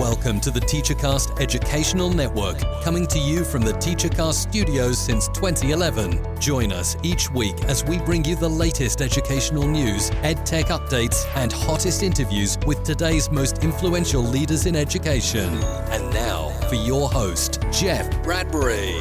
Welcome to the TeacherCast Educational Network, coming to you from the TeacherCast studios since 2011. Join us each week as we bring you the latest educational news, edtech updates, and hottest interviews with today's most influential leaders in education. And now for your host, Jeff Bradbury.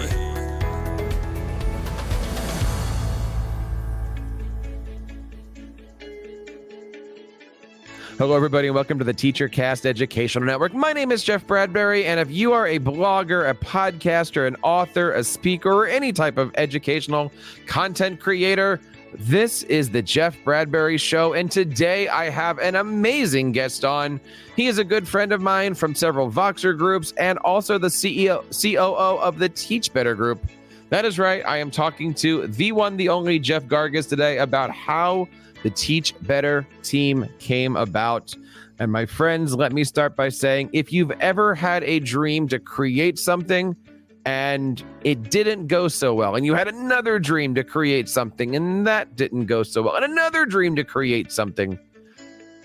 Hello, everybody, and welcome to the TeacherCast Educational Network. My name is Jeff Bradbury, and if you are a blogger, a podcaster, an author, a speaker, or any type of educational content creator, this is the Jeff Bradbury Show, and today I have an amazing guest on. He is a good friend of mine from several Voxer groups and also the COO of the Teach Better group. That is right, I am talking to the one, the only Jeff Gargas today about how the Teach Better team came about. And my friends, let me start by saying, if you've ever had a dream to create something and it didn't go so well, and you had another dream to create something and that didn't go so well, and another dream to create something,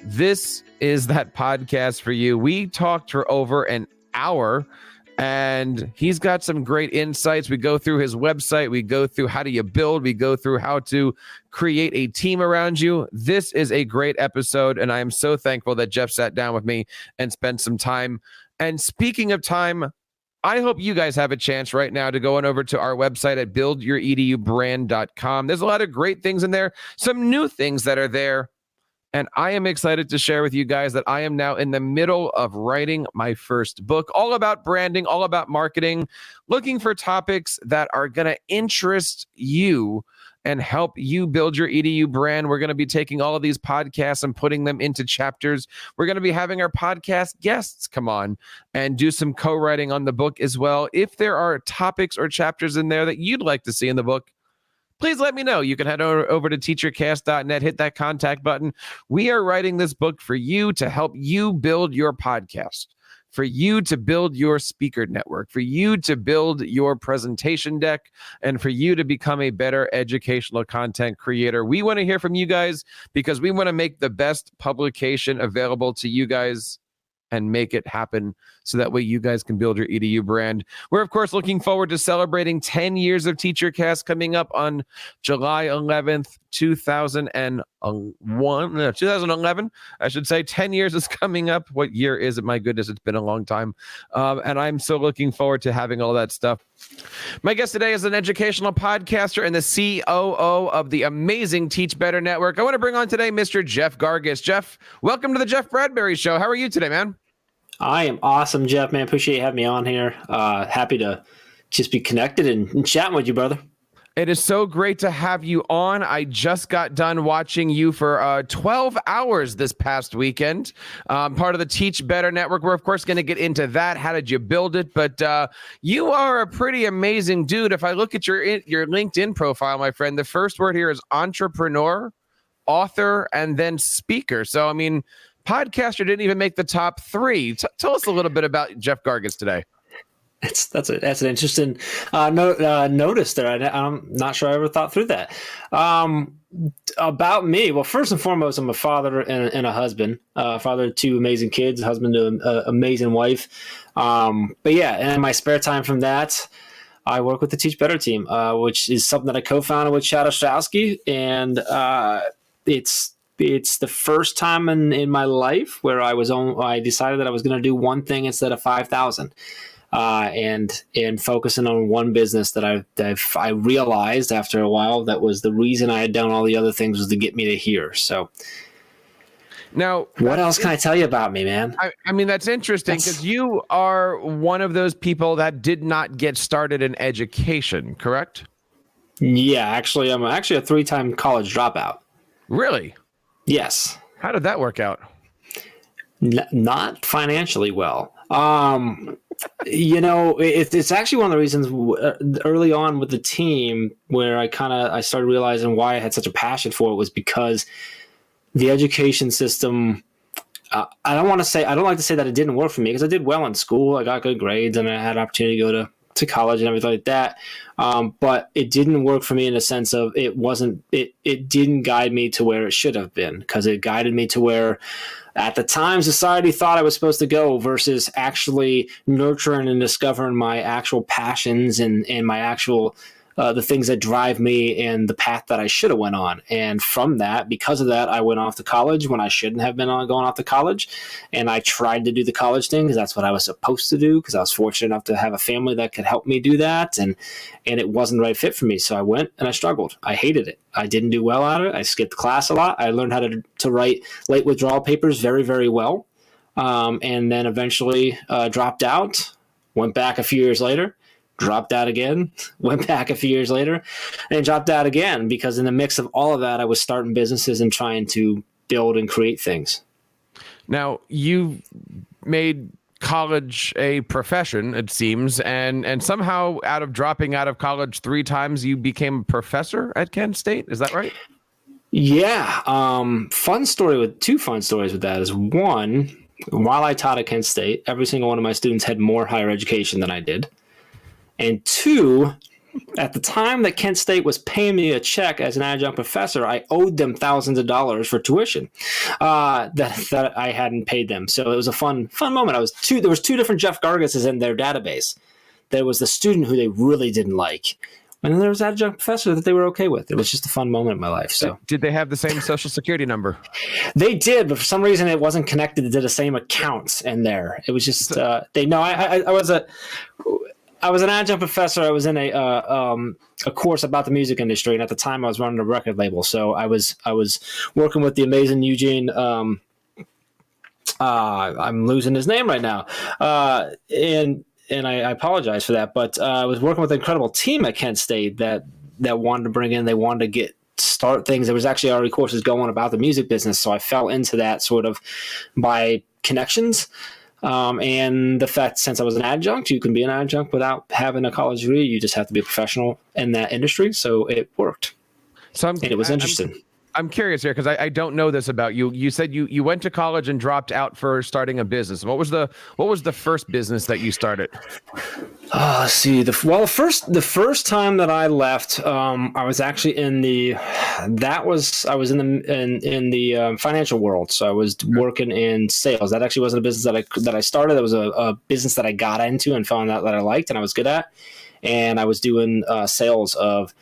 this is that podcast for you. We talked for over an hour, and he's got some great insights. We go through his website. We go through how do you build. We go through how to create a team around you. This is a great episode, and I am so thankful that Jeff sat down with me and spent some time. And speaking of time, I hope you guys have a chance right now to go on over to our website at buildyouredubrand.com. There's a lot of great things in there, some new things that are there. And I am excited to share with you guys that I am now in the middle of writing my first book, all about branding, all about marketing, looking for topics that are going to interest you and help you build your EDU brand. We're going to be taking all of these podcasts and putting them into chapters. We're going to be having our podcast guests come on and do some co-writing on the book as well. If there are topics or chapters in there that you'd like to see in the book, please let me know. You can head over to teachercast.net, hit that contact button. We are writing this book for you to help you build your podcast, for you to build your speaker network, for you to build your presentation deck, and for you to become a better educational content creator. We want to hear from you guys because we want to make the best publication available to you guys and make it happen so that way you guys can build your EDU brand. We're, of course, looking forward to celebrating 10 years of TeacherCast coming up on July 11th, 2011, I should say. 10 years is coming up. What year is it? My goodness, it's been a long time. And I'm so looking forward to having all that stuff. My guest today is an educational podcaster and the COO of the amazing Teach Better Network. I want to bring on today Mr. Jeff Gargas. Jeff, welcome to the Jeff Bradbury Show. How are you today, man? I am awesome, Jeff, man. Appreciate you having me on here. Happy to just be connected and chatting with you, brother. It is so great to have you on. I just got done watching you for 12 hours this past weekend. Part of the Teach Better Network. We're, of course, going to get into that. How did you build it? But you are a pretty amazing dude. If I look at your LinkedIn profile, my friend, the first word here is entrepreneur, author, and then speaker. So, I mean, podcaster didn't even make the top three. Tell us a little bit about Jeff Gargas today. That's an interesting notice there. I'm not sure I ever thought through that. About me, well, first and foremost, I'm a father and a husband. Father of two amazing kids, husband to an amazing wife. But yeah, and in my spare time from that, I work with the Teach Better team, which is something that I co-founded with Chad Ostrowski, and it's the first time in my life where I decided that I was going to do one thing instead of 5,000. And focusing on one business that I realized after a while that was the reason I had done all the other things was to get me to here. So now, what else can I tell you about me, man? I mean, that's interesting because you are one of those people that did not get started in education, correct? Yeah, actually, I'm a 3-time college dropout. Really? Yes. How did that work out? Not financially well. It's actually one of the reasons early on with the team where I started realizing why I had such a passion for it was because the education system. I don't like to say that it didn't work for me because I did well in school. I got good grades and I had an opportunity to go to college and everything like that. But it didn't work for me in the sense of it didn't guide me to where it should have been because it guided me to where at the time, society thought I was supposed to go versus actually nurturing and discovering my actual passions and my actual the things that drive me and the path that I should have went on. And from that, because of that, I went off to college when I shouldn't have been going off to college. And I tried to do the college thing because that's what I was supposed to do, because I was fortunate enough to have a family that could help me do that. And it wasn't the right fit for me. So I went and I struggled. I hated it. I didn't do well at it. I skipped class a lot. I learned how to write late withdrawal papers very, very well. And then eventually dropped out, went back a few years later, dropped out again, went back a few years later, and dropped out again, because in the mix of all of that, I was starting businesses and trying to build and create things. Now, you made college a profession, it seems, and somehow out of dropping out of college 3 times, you became a professor at Kent State. Is that right? Yeah. Two fun stories with that is, one, while I taught at Kent State, every single one of my students had more higher education than I did. And 2, at the time that Kent State was paying me a check as an adjunct professor, I owed them thousands of dollars for tuition that I hadn't paid them. So it was a fun moment. There was 2 different Jeff Gargases in their database. There was the student who they really didn't like, and then there was that adjunct professor that they were okay with. It was just a fun moment in my life. So, did they have the same social security number? They did, but for some reason it wasn't connected to the same accounts in there. It was just I was an adjunct professor. I was in a course about the music industry, and at the time I was running a record label. So I was working with the amazing Eugene. I'm losing his name right now, and I apologize for that. But I was working with an incredible team at Kent State that wanted to bring in. They wanted to start things. There was actually already courses going about the music business, so I fell into that sort of by connections. And the fact, since I was an adjunct, you can be an adjunct without having a college degree. You just have to be a professional in that industry. So it worked. And it was interesting. I'm curious here, because I don't know this about you. You said you went to college and dropped out for starting a business. What was the first business that you started? Let's see. The first time that I left, I was actually in the financial world. So I was working in sales. That actually wasn't a business that I started. It was a business that I got into and found out that I liked and I was good at. And I was doing sales of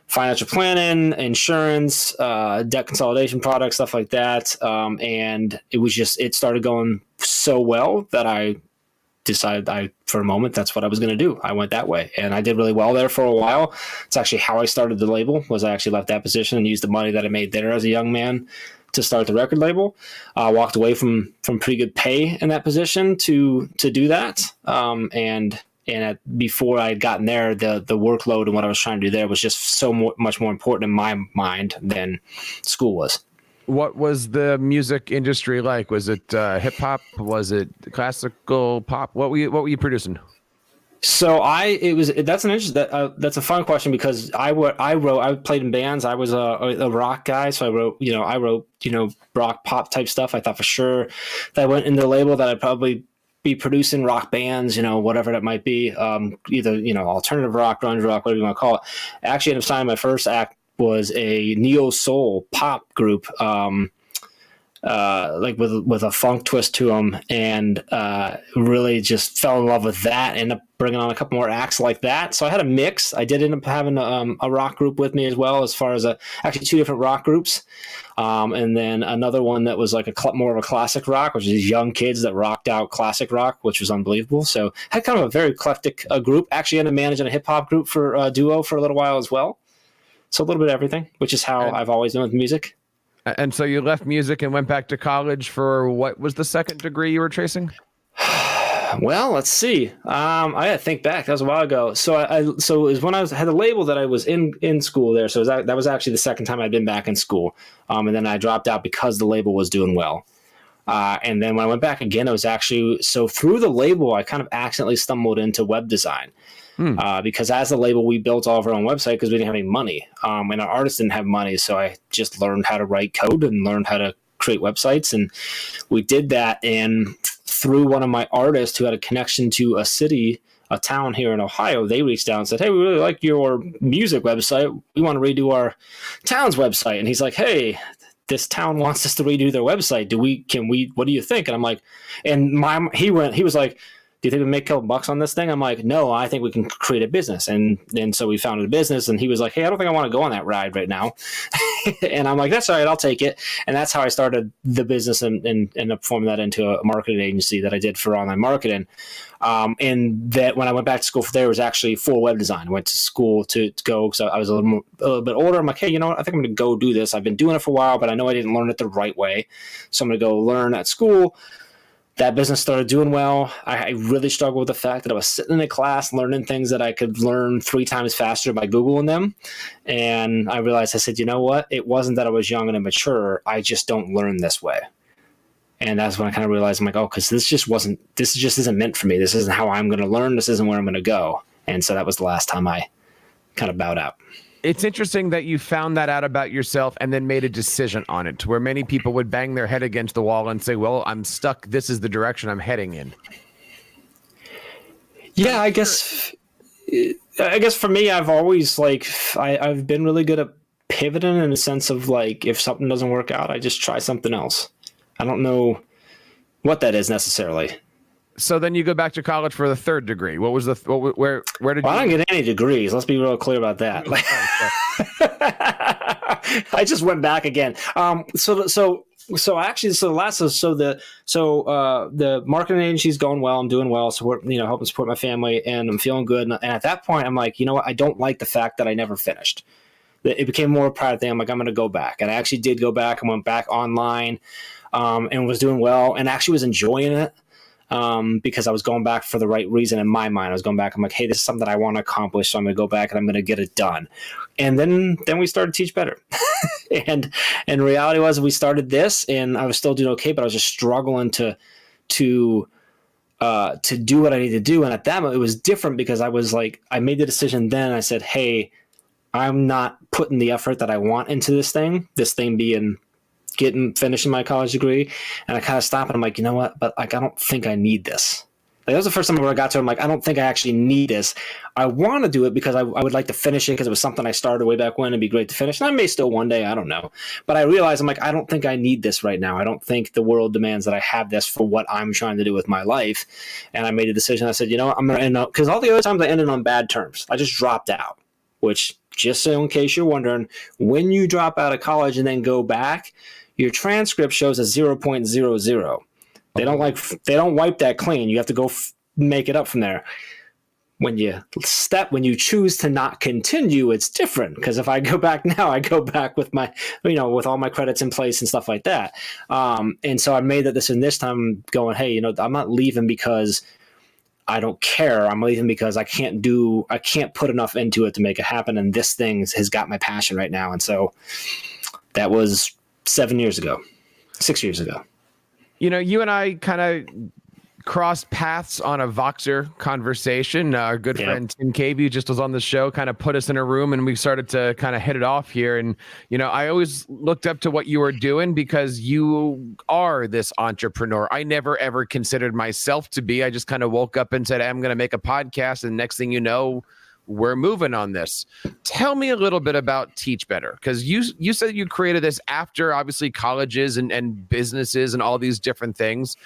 financial planning, insurance, debt consolidation products, stuff like that. And it started going so well that I decided for a moment, that's what I was going to do. I went that way, and I did really well there for a while. It's actually how I started the label. Was I actually left that position and used the money that I made there as a young man to start the record label. I walked away from pretty good pay in that position to do that. Before I had gotten there, the workload and what I was trying to do there was just much more important in my mind than school was. What was the music industry like? Was it hip hop? Was it classical pop? What were you producing? So that's a fun question, because I played in bands. I was a rock guy, so I wrote rock pop type stuff. I thought for sure that I went into the label that I'd probably be producing rock bands, whatever that might be, either alternative rock, grunge rock, whatever you want to call it. I actually ended up signing my first act was a neo soul pop group, like with a funk twist to them, and really just fell in love with that. Ended up bringing on a couple more acts like that. So I had a mix. I did end up having a rock group with me as well, as far as actually 2 different rock groups, and then another one that was like more of a classic rock, which is young kids that rocked out classic rock, which was unbelievable. So had kind of a very eclectic group. Actually ended up managing a hip hop group for a duo for a little while as well. So a little bit of everything, which is how I've always been with music. And so you left music and went back to college for what was the second degree you were chasing? Well, let's see. I got to think back. That was a while ago. So it was when I had a label that I was in school there. So that was actually the second time I'd been back in school. And then I dropped out because the label was doing well. And then when I went back again, it was actually, so through the label, I kind of accidentally stumbled into web design. Because as a label, we built all of our own website because we didn't have any money. And our artists didn't have money. So I just learned how to write code and learned how to create websites. And we did that. And through one of my artists who had a connection to a town here in Ohio, they reached out and said, "Hey, we really like your music website. We want to redo our town's website." And he's like, "Hey, this town wants us to redo their website. What do you think? And I'm like, and he was like, do you think we make a couple bucks on this thing? I'm like, no, I think we can create a business. And so we founded a business, and he was like, hey, I don't think I want to go on that ride right now. And I'm like, that's all right, I'll take it. And that's how I started the business and ended up forming that into a marketing agency that I did for online marketing. And that when I went back to school there was actually for web design. I went to school to go, because I was a little bit older. I'm like, hey, you know what? I think I'm going to go do this. I've been doing it for a while, but I know I didn't learn it the right way. So I'm going to go learn at school. That business started doing well. I really struggled with the fact that I was sitting in a class learning things that I could learn 3 times faster by Googling them. And I realized, I said, you know what? It wasn't that I was young and immature. I just don't learn this way. And that's when I kind of realized, I'm like, oh, because this just isn't meant for me. This isn't how I'm going to learn. This isn't where I'm going to go. And so that was the last time I kind of bowed out. It's interesting that you found that out about yourself and then made a decision on it, to where many people would bang their head against the wall and say, well, I'm stuck. This is the direction I'm heading in. Yeah, I guess for me, I've always I've been really good at pivoting, in a sense of like, if something doesn't work out, I just try something else. I don't know what that is necessarily. So then you go back to college for the 3rd degree. What was where did you? I didn't get any degrees. Let's be real clear about that. I just went back again. The marketing agency's going well. I'm doing well. So we're, helping support my family, and I'm feeling good. And at that point, I'm like, you know what? I don't like the fact that I never finished. It became more a pride thing. I'm like, I'm going to go back. And I actually did go back. I went back online, and was doing well, and actually was enjoying it. Because I was going back for the right reason in my mind. I was going back. I'm like, hey, this is something I want to accomplish, so I'm going to go back and I'm going to get it done. And then we started Teach Better. And reality was, we started this, and I was still doing okay, but I was just struggling to do what I need to do. And at that moment, it was different, because I was like, I made the decision then. I said, hey, I'm not putting the effort that I want into this thing being finishing my college degree. And I kind of stopped, and I'm like, you know what? But like, I don't think I need this. Like, that was the first time where I got to it. I'm like, I don't think I actually need this. I want to do it because I would like to finish it, because it was something I started way back when. It'd be great to finish. And I may still one day, I don't know. But I realized, I'm like, I don't think I need this right now. I don't think the world demands that I have this for what I'm trying to do with my life. And I made a decision. I said, you know what? I'm going to end up, because all the other times I ended on bad terms. I just dropped out, which, just so in case you're wondering, when you drop out of college and then go back, your transcript shows a 0.00. They don't wipe that clean. You have to go make it up from there. When you choose to not continue, it's different, because if I go back now, I go back with my, with all my credits in place and stuff like that. And so I made that decision this time, going, hey, I'm not leaving because I don't care. I'm leaving because I can't put enough into it to make it happen. And this thing has got my passion right now. And so that was 6 years ago. You and I kind of crossed paths on a Voxer conversation. Our good friend Tim Cavey just was on the show, kind of put us in a room, and we started to kind of hit it off here. And, I always looked up to what you were doing, because you are this entrepreneur. I never, ever considered myself to be. I just kind of woke up and said, I'm going to make a podcast. And next thing you know, we're moving on this. Tell me a little bit about Teach Better, because you said you created this after, obviously, colleges and businesses and all these different things.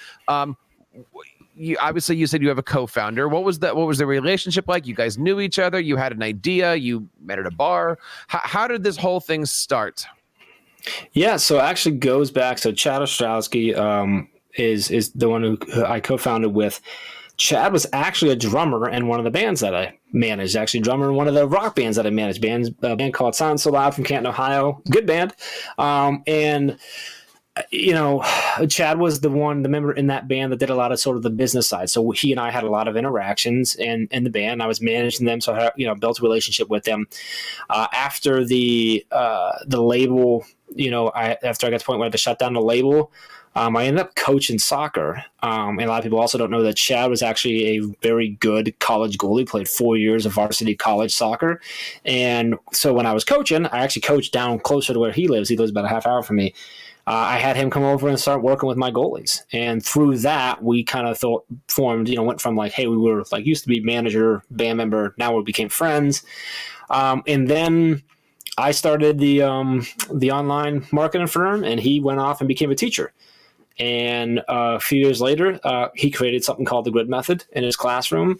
You said you have a co-founder. What was the relationship like? You guys knew each other. You had an idea. You met at a bar. How did this whole thing start? Yeah, so it actually goes back. So Chad Ostrowski is the one who I co-founded with. Chad was actually a drummer in one of the bands that I managed, actually drummer in one of the rock bands that I managed, a band called Sound So Loud from Canton, Ohio. Good band. Chad was the member in that band that did a lot of sort of the business side. So he and I had a lot of interactions in the band. I was managing them. So I built a relationship with them. After the label, after I got to the point where I had to shut down the label, I ended up coaching soccer. And a lot of people also don't know that Chad was actually a very good college goalie, played 4 years of varsity college soccer. And so when I was coaching, I actually coached down closer to where he lives. He lives about a half hour from me. I had him come over and start working with my goalies. And through that, we kind of formed, went from like, hey, we were like, used to be manager, band member. Now we became friends. And then I started the online marketing firm, and he went off and became a teacher. And a few years later, he created something called the Grid Method in his classroom,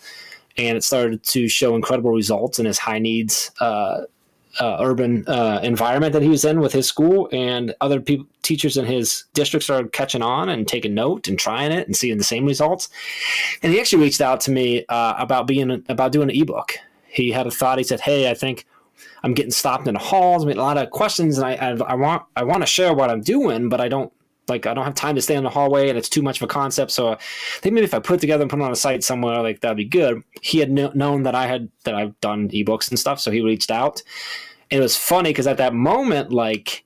and it started to show incredible results in his high needs urban environment that he was in with his school, and other teachers in his district started catching on and taking note and trying it and seeing the same results. And he actually reached out to me about doing an ebook. He had a thought. He said, "Hey, I think I'm getting stopped in the halls. I mean, a lot of questions, and I want to share what I'm doing, but I don't have time to stay in the hallway, and it's too much of a concept. So I think maybe if I put it together and put it on a site somewhere, like that'd be good." He had known that I've done ebooks and stuff, so he reached out. And it was funny because at that moment, like,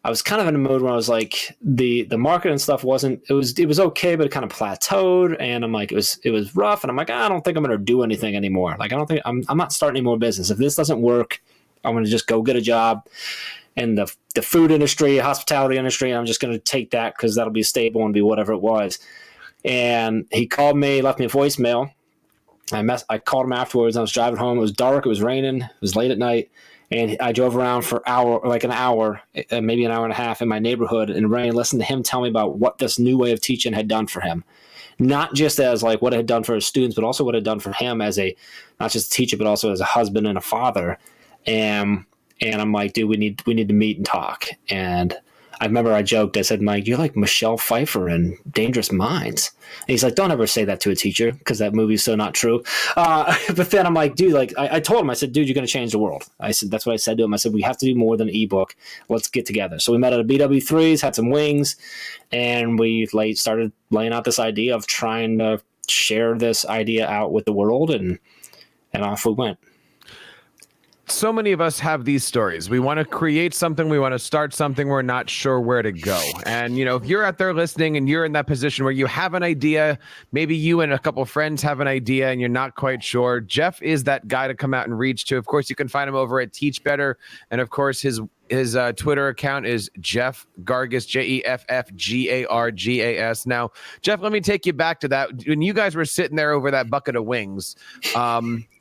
I was kind of in a mode where I was like, the marketing stuff it was okay, but it kind of plateaued, and I'm like, it was rough, and I'm like, I don't think I'm going to do anything anymore. Like, I don't think I'm not starting any more business. If this doesn't work, I'm going to just go get a job in the food industry, hospitality industry, and I'm just going to take that because that'll be stable and be whatever it was. And he called me, left me a voicemail. I called him afterwards. I was driving home. It was dark. It was raining. It was late at night. And I drove around for an hour, maybe an hour and a half in my neighborhood in rain, listened to him tell me about what this new way of teaching had done for him. Not just as like what it had done for his students, but also what it had done for him as not just a teacher, but also as a husband and a father. And I'm like, dude, we need to meet and talk. And I remember I joked, I said, Mike, you're like Michelle Pfeiffer in Dangerous Minds. And he's like, don't ever say that to a teacher, because that movie's so not true. But then I'm like, dude, like I told him, I said, dude, you're going to change the world. I said, that's what I said to him. I said, we have to do more than an ebook. Let's get together. So we met at a BW3s, had some wings, and we started laying out this idea of trying to share this idea out with the world, and off we went. So many of us have these stories. We want to create something. We want to start something. We're not sure where to go. And, if you're out there listening and you're in that position where you have an idea, maybe you and a couple of friends have an idea and you're not quite sure, Jeff is that guy to come out and reach to. Of course, you can find him over at Teach Better. And of course, his Twitter account is Jeff Gargas, JEFFGARGAS. Now, Jeff, let me take you back to that. When you guys were sitting there over that bucket of wings,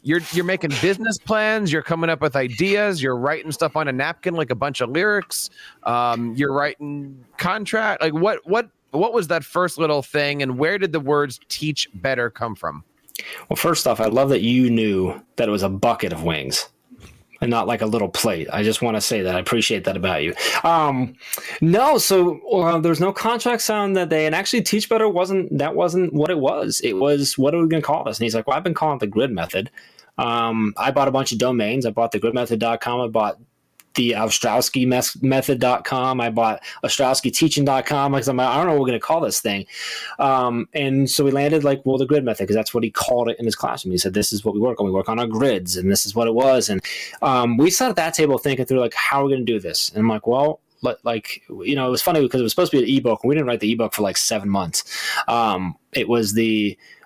you're making business plans, you're coming up with ideas, you're writing stuff on a napkin like a bunch of lyrics, you're writing contract. Like what was that first little thing, and where did the words Teach Better come from? Well, first off, I love that you knew that it was a bucket of wings and not like a little plate. I just want to say that. I appreciate that about you. No, so there's no contract signed that day. And actually, Teach Better wasn't what it was. It was, what are we going to call this? And he's like, well, I've been calling it the Grid Method. I bought a bunch of domains. I bought the gridmethod.com. I bought the Ostrowski method.com. I bought ostrowskiteaching.com. Because I'm like, I don't know what we're going to call this thing. And so we landed the Grid Method, because that's what he called it in his classroom. He said, this is what we work on. We work on our grids, and this is what it was. And we sat at that table thinking through, how are we going to do this? And I'm like, well, it was funny because it was supposed to be an ebook, and we didn't write the ebook for 7 months.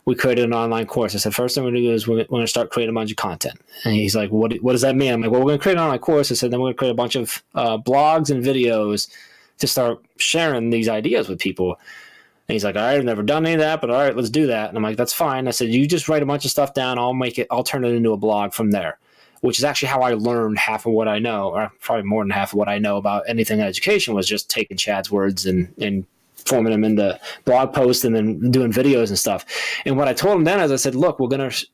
We created an online course. I said, first thing we're going to do is we're going to start creating a bunch of content. And he's like, what does that mean? I'm like, well, we're going to create an online course. I said, then we're going to create a bunch of blogs and videos to start sharing these ideas with people. And he's like, all right, I've never done any of that, but all right, let's do that. And I'm like, that's fine. I said, you just write a bunch of stuff down. I'll turn it into a blog from there, which is actually how I learned half of what I know, or probably more than half of what I know about anything in education, was just taking Chad's words and forming them into blog posts and then doing videos and stuff. And what I told him then is I said, look,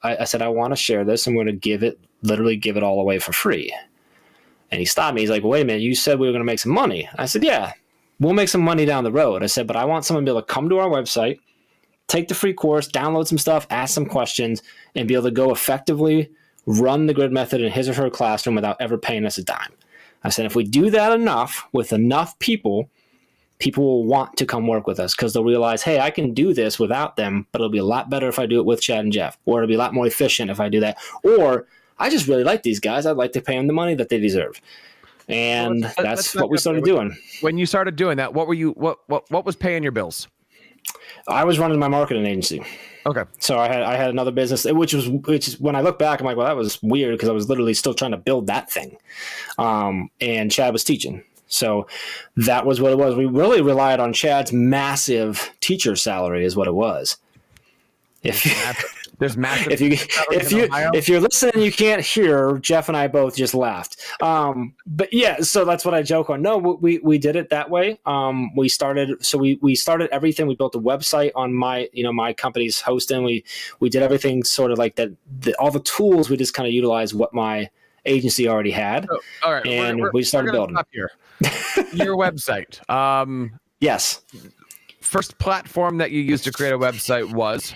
I said, I want to share this. I'm going to literally give it all away for free. And he stopped me. He's like, well, wait a minute, you said we were going to make some money. I said, yeah, we'll make some money down the road. I said, but I want someone to be able to come to our website, take the free course, download some stuff, ask some questions, and be able to go effectively run the Grid Method in his or her classroom without ever paying us a dime. I said, if we do that enough with enough people will want to come work with us, because they'll realize, hey, I can do this without them, but it'll be a lot better if I do it with Chad and Jeff, or it'll be a lot more efficient if I do that. Or I just really like these guys. I'd like to pay them the money that they deserve. And that's what we started doing. When you started doing that, what was paying your bills? I was running my marketing agency. Okay. So I had another business, which is when I look back, I'm like, well, that was weird, because I was literally still trying to build that thing. And Chad was teaching. So that was what it was. We really relied on Chad's massive teacher salary is what it was. There's massive. If you're listening, you can't hear. Jeff and I both just laughed. But yeah, so that's what I joke on. No, we did it that way. We started everything. We built a website on my company's hosting. We did everything sort of like that. All the tools we just kind of utilized what my agency already had. Oh, all right, and we started building. Stop here. Your website. Yes. First platform that you used to create a website was.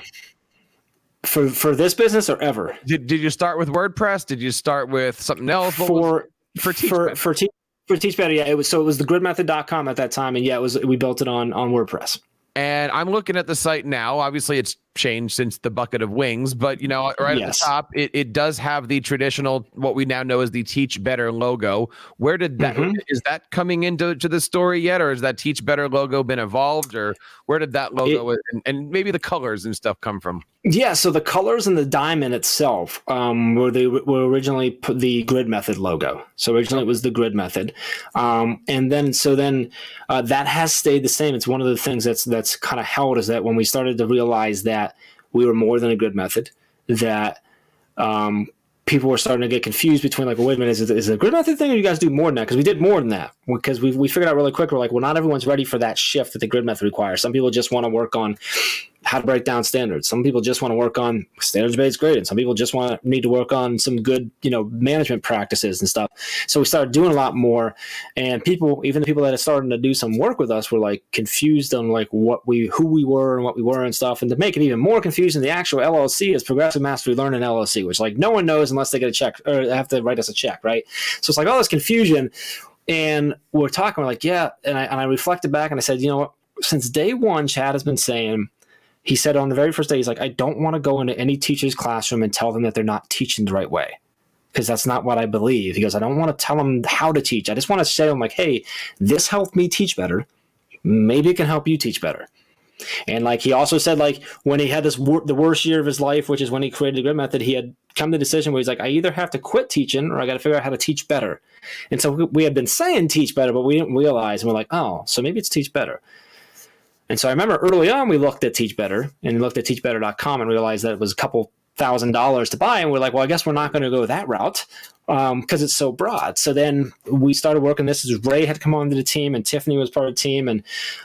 For this business or ever? Did you start with WordPress? Did you start with something else? For Teach Better, yeah. It was thegridmethod.com at that time, and yeah, we built it on WordPress. And I'm looking at the site now. Obviously, it's changed since the bucket of wings, but right at the top, it does have the traditional, what we now know as the Teach Better logo. Where did that is that coming into the story yet, or has that Teach Better logo been evolved, or where did that logo and maybe the colors and stuff come from? Yeah, so the colors and the diamond itself were originally the Grid Method logo. So originally it was the Grid Method, and then that has stayed the same. It's one of the things that's kind of held, is that when we started to realize that we were more than a grid method, that people were starting to get confused between like, well, wait a minute, is it a grid method thing, or you guys do more than that? Because we did more than that. Because we figured out really quick, we're like, well, not everyone's ready for that shift that the grid method requires. Some people just want to work on how to break down standards. Some people just want to work on standards-based grading. Some people just need to work on some good, management practices and stuff. So we started doing a lot more, and even the people that are starting to do some work with us were like confused on like who we were and what we were and stuff. And to make it even more confusing, the actual LLC is Progressive Mastery Learning LLC, which like no one knows unless they get a check or they have to write us a check, right? So it's like all this confusion, and we're talking, we're like, yeah. And I reflected back and I said, you know what? Since day one, Chad has been saying. He said on the very first day, he's like, I don't want to go into any teacher's classroom and tell them that they're not teaching the right way, because that's not what I believe. He goes, I don't want to tell them how to teach. I just want to say to them like, hey, this helped me teach better. Maybe it can help you teach better. And like he also said, like when he had the worst year of his life, which is when he created the Grid Method, he had come to the decision where he's like, I either have to quit teaching or I got to figure out how to teach better. And so we had been saying teach better, but we didn't realize, and we're like, oh, so maybe it's teach better. And so I remember early on, we looked at Teach Better and looked at teachbetter.com and realized that it was a couple $1,000 to buy. And we're like, well, I guess we're not going to go that route because it's so broad. So then we started working this as Ray had come onto the team and Tiffany was part of the team. And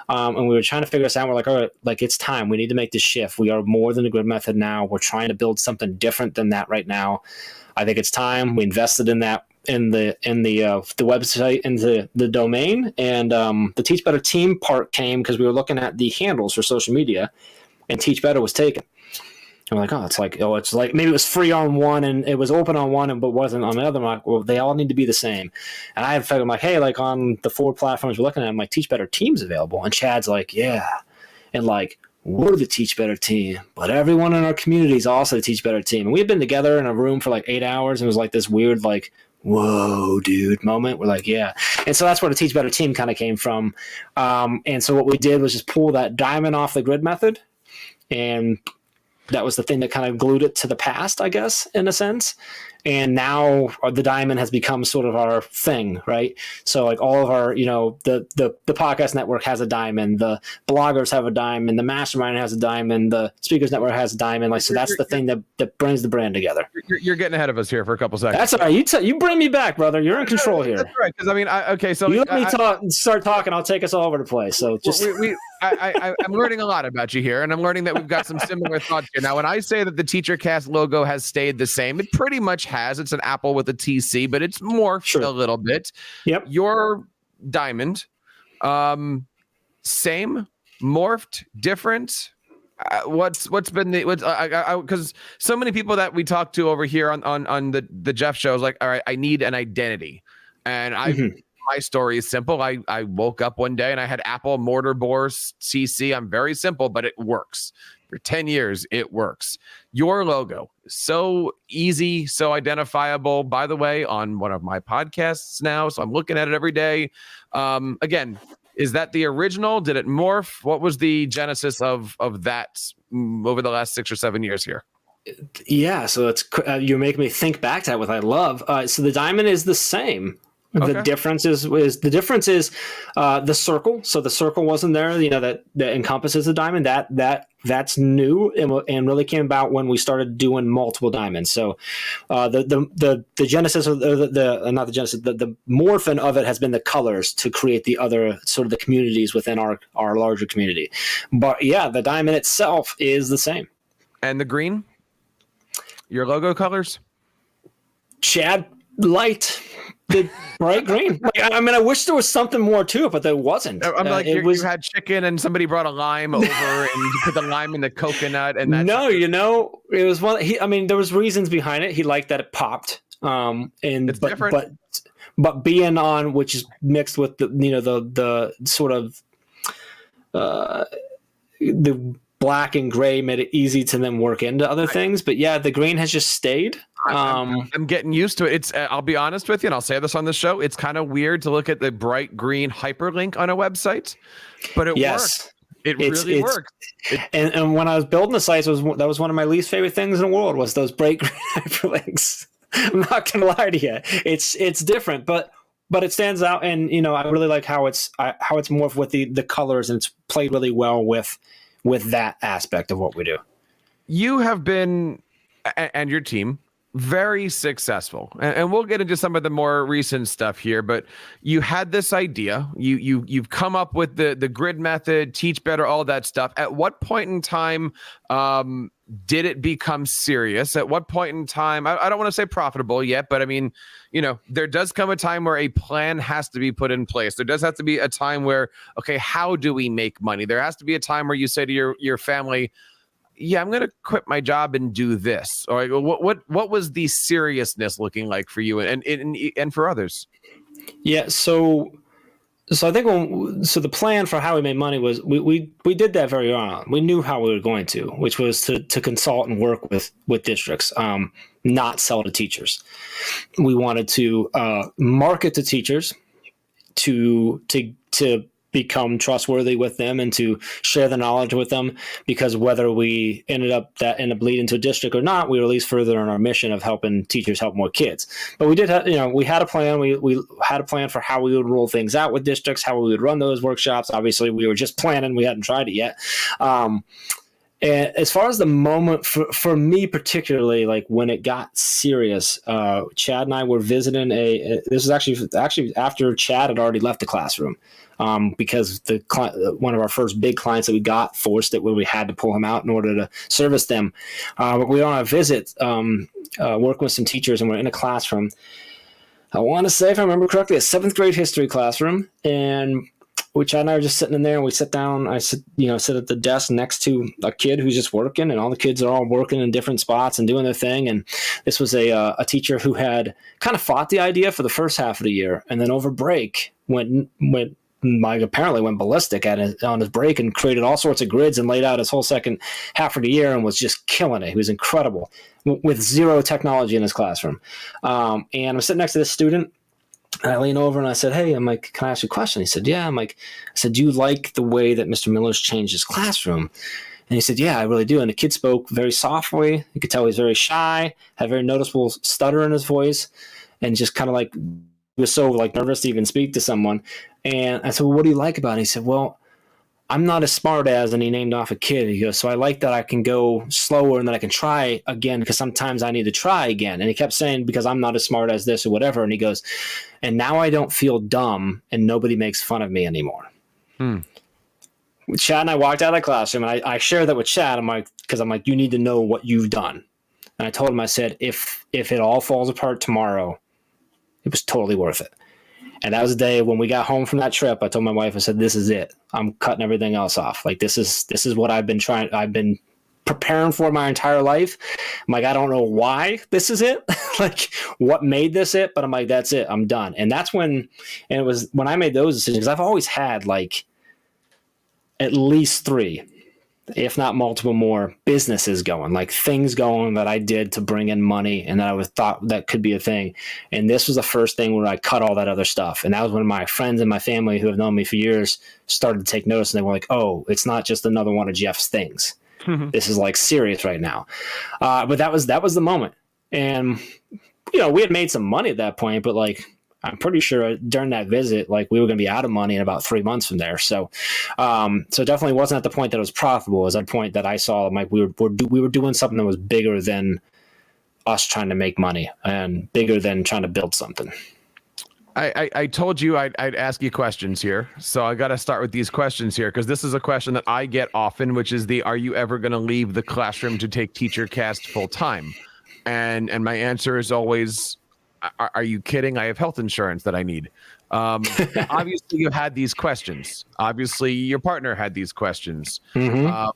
we were trying to figure this out. We're like, all right, like it's time. We need to make this shift. We are more than a grid method now. We're trying to build something different than that right now. I think it's time. We invested in that. In the website, in the domain, and the Teach Better team part came because we were looking at the handles for social media, and Teach Better was taken. And we're like, it's like maybe it was free on one and it was open on one, but wasn't on the other. I'm like, well, they all need to be the same. And I had figured, I'm like, hey, like on the 4 platforms we're looking at, I'm like, Teach Better team's available, and Chad's like, yeah, and like. We're the Teach Better team, but everyone in our community is also the Teach Better team. And we had been together in a room for like 8 hours, and it was like this weird, like, whoa, dude moment. We're like, yeah. And so that's where the Teach Better team kind of came from. And so what we did was just pull that diamond off the grid method, and that was the thing that kind of glued it to the past, I guess, in a sense. And now the diamond has become sort of our thing, right? So like all of our, the podcast network has a diamond, the bloggers have a diamond, the mastermind has a diamond, the speakers network has a diamond. Like, so that's the thing that brings the brand together. You're getting ahead of us here for a couple seconds. That's all right. You bring me back, brother. You're in control here. That's right. Because I mean, so you let me start talking. I'll take us all over the place. So just I'm learning a lot about you here, and I'm learning that we've got some similar thoughts here. Now, when I say that the TeacherCast logo has stayed the same, it pretty much has. It's an apple with a TC, but it's morphed a little bit. Yep. Your diamond, same, morphed, different. What's been because so many people that we talk to over here on the Jeff show is like, all right, I need an identity, and my story is simple. I woke up one day and I had Apple mortar bore CC. I'm very simple, but it works. For 10 years, it works. Your logo, so easy, so identifiable. By the way, on one of my podcasts now, so I'm looking at it every day. Again, is that the original? Did it morph? What was the genesis of that over the last 6 or 7 years here? Yeah, so it's you're making me think back to that, what I love. So the diamond is the same. The difference is the circle. So the circle wasn't there, that encompasses the diamond. That's new and really came about when we started doing multiple diamonds. So the genesis of not the genesis, the morphin of it has been the colors to create the other sort of the communities within our larger community. But yeah, the diamond itself is the same. And the green, your logo colors? Chad light. The bright green. I wish there was something more to it, but there wasn't. I'm like, you had chicken and somebody brought a lime over and you put the lime in the coconut. And that's it was one. There was reasons behind it. He liked that it popped. It's different. But being on, which is mixed with the sort of the black and gray made it easy to then work into other things. But yeah, the green has just stayed. I'm getting used to it. It's I'll be honest with you, and I'll say this on the show. It's kind of weird to look at the bright green hyperlink on a website, but it works. It really works. And when I was building the sites, that was one of my least favorite things in the world was those bright green hyperlinks. I'm not gonna lie to you. It's different, but it stands out, and I really like how it's morphed with the colors, and it's played really well with that aspect of what we do. You have been, and your team, very successful, and we'll get into some of the more recent stuff here, but you had this idea, you've come up with the grid method, teach better, all that stuff. At what point in time did it become serious? At what point in time, I don't want to say profitable yet, but there does come a time where a plan has to be put in place. There does have to be a time where, okay, how do we make money? There has to be a time where you say to your family, yeah, I'm going to quit my job and do this. Or what was the seriousness looking like for you and for others? Yeah. So I think the plan for how we made money was we did that very early on. We knew how we were going to, which was to consult and work with districts, not sell to teachers. We wanted to market to teachers to become trustworthy with them and to share the knowledge with them, because whether we ended up leading to a district or not, we were at least further on our mission of helping teachers help more kids. But we did have, we had a plan. We had a plan for how we would roll things out with districts, how we would run those workshops. Obviously, we were just planning. We hadn't tried it yet. And as far as the moment for me particularly, like when it got serious, Chad and I were visiting this was actually after Chad had already left the classroom, because one of our first big clients that we got forced it where we had to pull him out in order to service them. But we were on a visit, working with some teachers, and we're in a classroom. I want to say, if I remember correctly, a 7th grade history classroom, and Chad and I were just sitting in there, and we sit down. I sit at the desk next to a kid who's just working, and all the kids are all working in different spots and doing their thing. And this was a teacher who had kind of fought the idea for the first half of the year, and then over break apparently went ballistic on his break and created all sorts of grids and laid out his whole second half of the year and was just killing it. He was incredible with zero technology in his classroom. And I'm sitting next to this student. And I lean over and I said, "Hey," I'm like, "Can I ask you a question?" He said, "Yeah." I said, "Do you like the way that Mr. Miller's changed his classroom?" And he said, "Yeah, I really do." And the kid spoke very softly. You could tell he was very shy, had a very noticeable stutter in his voice, and just kind of like was so like nervous to even speak to someone. And I said, "Well, what do you like about it?" He said, "Well, I'm not as smart as," and he named off a kid. He goes, "So I like that I can go slower and that I can try again, because sometimes I need to try again." And he kept saying, "Because I'm not as smart as this," or whatever. And he goes, "And now I don't feel dumb and nobody makes fun of me anymore." Chad and I walked out of the classroom, and I shared that with Chad. Because I'm like, "You need to know what you've done." And I told him, I said, if it all falls apart tomorrow, it was totally worth it. And that was the day when we got home from that trip. I told my wife, I said, "This is it. I'm cutting everything else off. Like, this is what I've been preparing for my entire life." I'm like, "I don't know why this is it, like what made this it, but I'm like, that's it. I'm done." And that's when I made those decisions. I've always had like at least 3, if not multiple more businesses going, like things going that I did to bring in money and that I thought that could be a thing. And this was the first thing where I cut all that other stuff. And that was when my friends and my family who have known me for years started to take notice, and they were like, "Oh, it's not just another one of Jeff's things. This is like serious right now." But that was the moment. And, we had made some money at that point, but like, I'm pretty sure during that visit, like we were going to be out of money in about 3 months from there. So, so definitely wasn't at the point that it was profitable. It was at a point that I saw like we were doing something that was bigger than us trying to make money and bigger than trying to build something. I told you I'd ask you questions here. So I got to start with these questions here, because this is a question that I get often, which is are you ever going to leave the classroom to take TeacherCast full time? And my answer is always, are you kidding? I have health insurance that I need. Obviously you had these questions. Obviously your partner had these questions. Mm-hmm.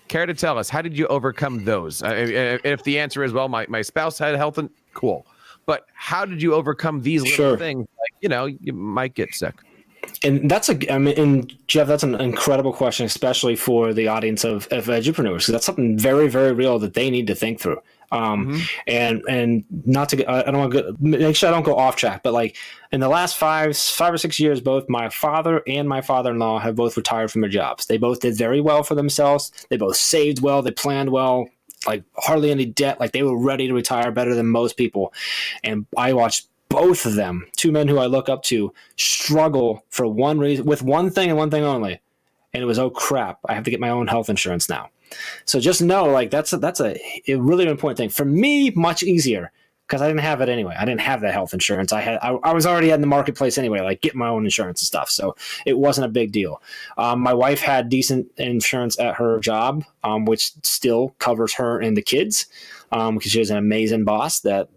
Care to tell us, how did you overcome those? If the answer is, well, my spouse had health and cool. But how did you overcome these little things? Like, you might get sick. And and Jeff, that's an incredible question, especially for the audience of edupreneurs, because that's something very, very real that they need to think through. And not to, I don't want to make sure I don't go off track, but like in the last five or 6 years, both my father and my father-in-law have both retired from their jobs. They both did very well for themselves. They both saved well. They planned well. Like hardly any debt, like they were ready to retire better than most people. And I watched both of them, two men who I look up to, struggle for one reason, with one thing and one thing only. And it was, oh crap, I have to get my own health insurance now. So just know, like that's a really important thing. For me, much easier, because I didn't have it anyway. I didn't have that health insurance. I was already in the marketplace anyway, like getting my own insurance and stuff. So it wasn't a big deal. My wife had decent insurance at her job, which still covers her and the kids, because she has an amazing boss that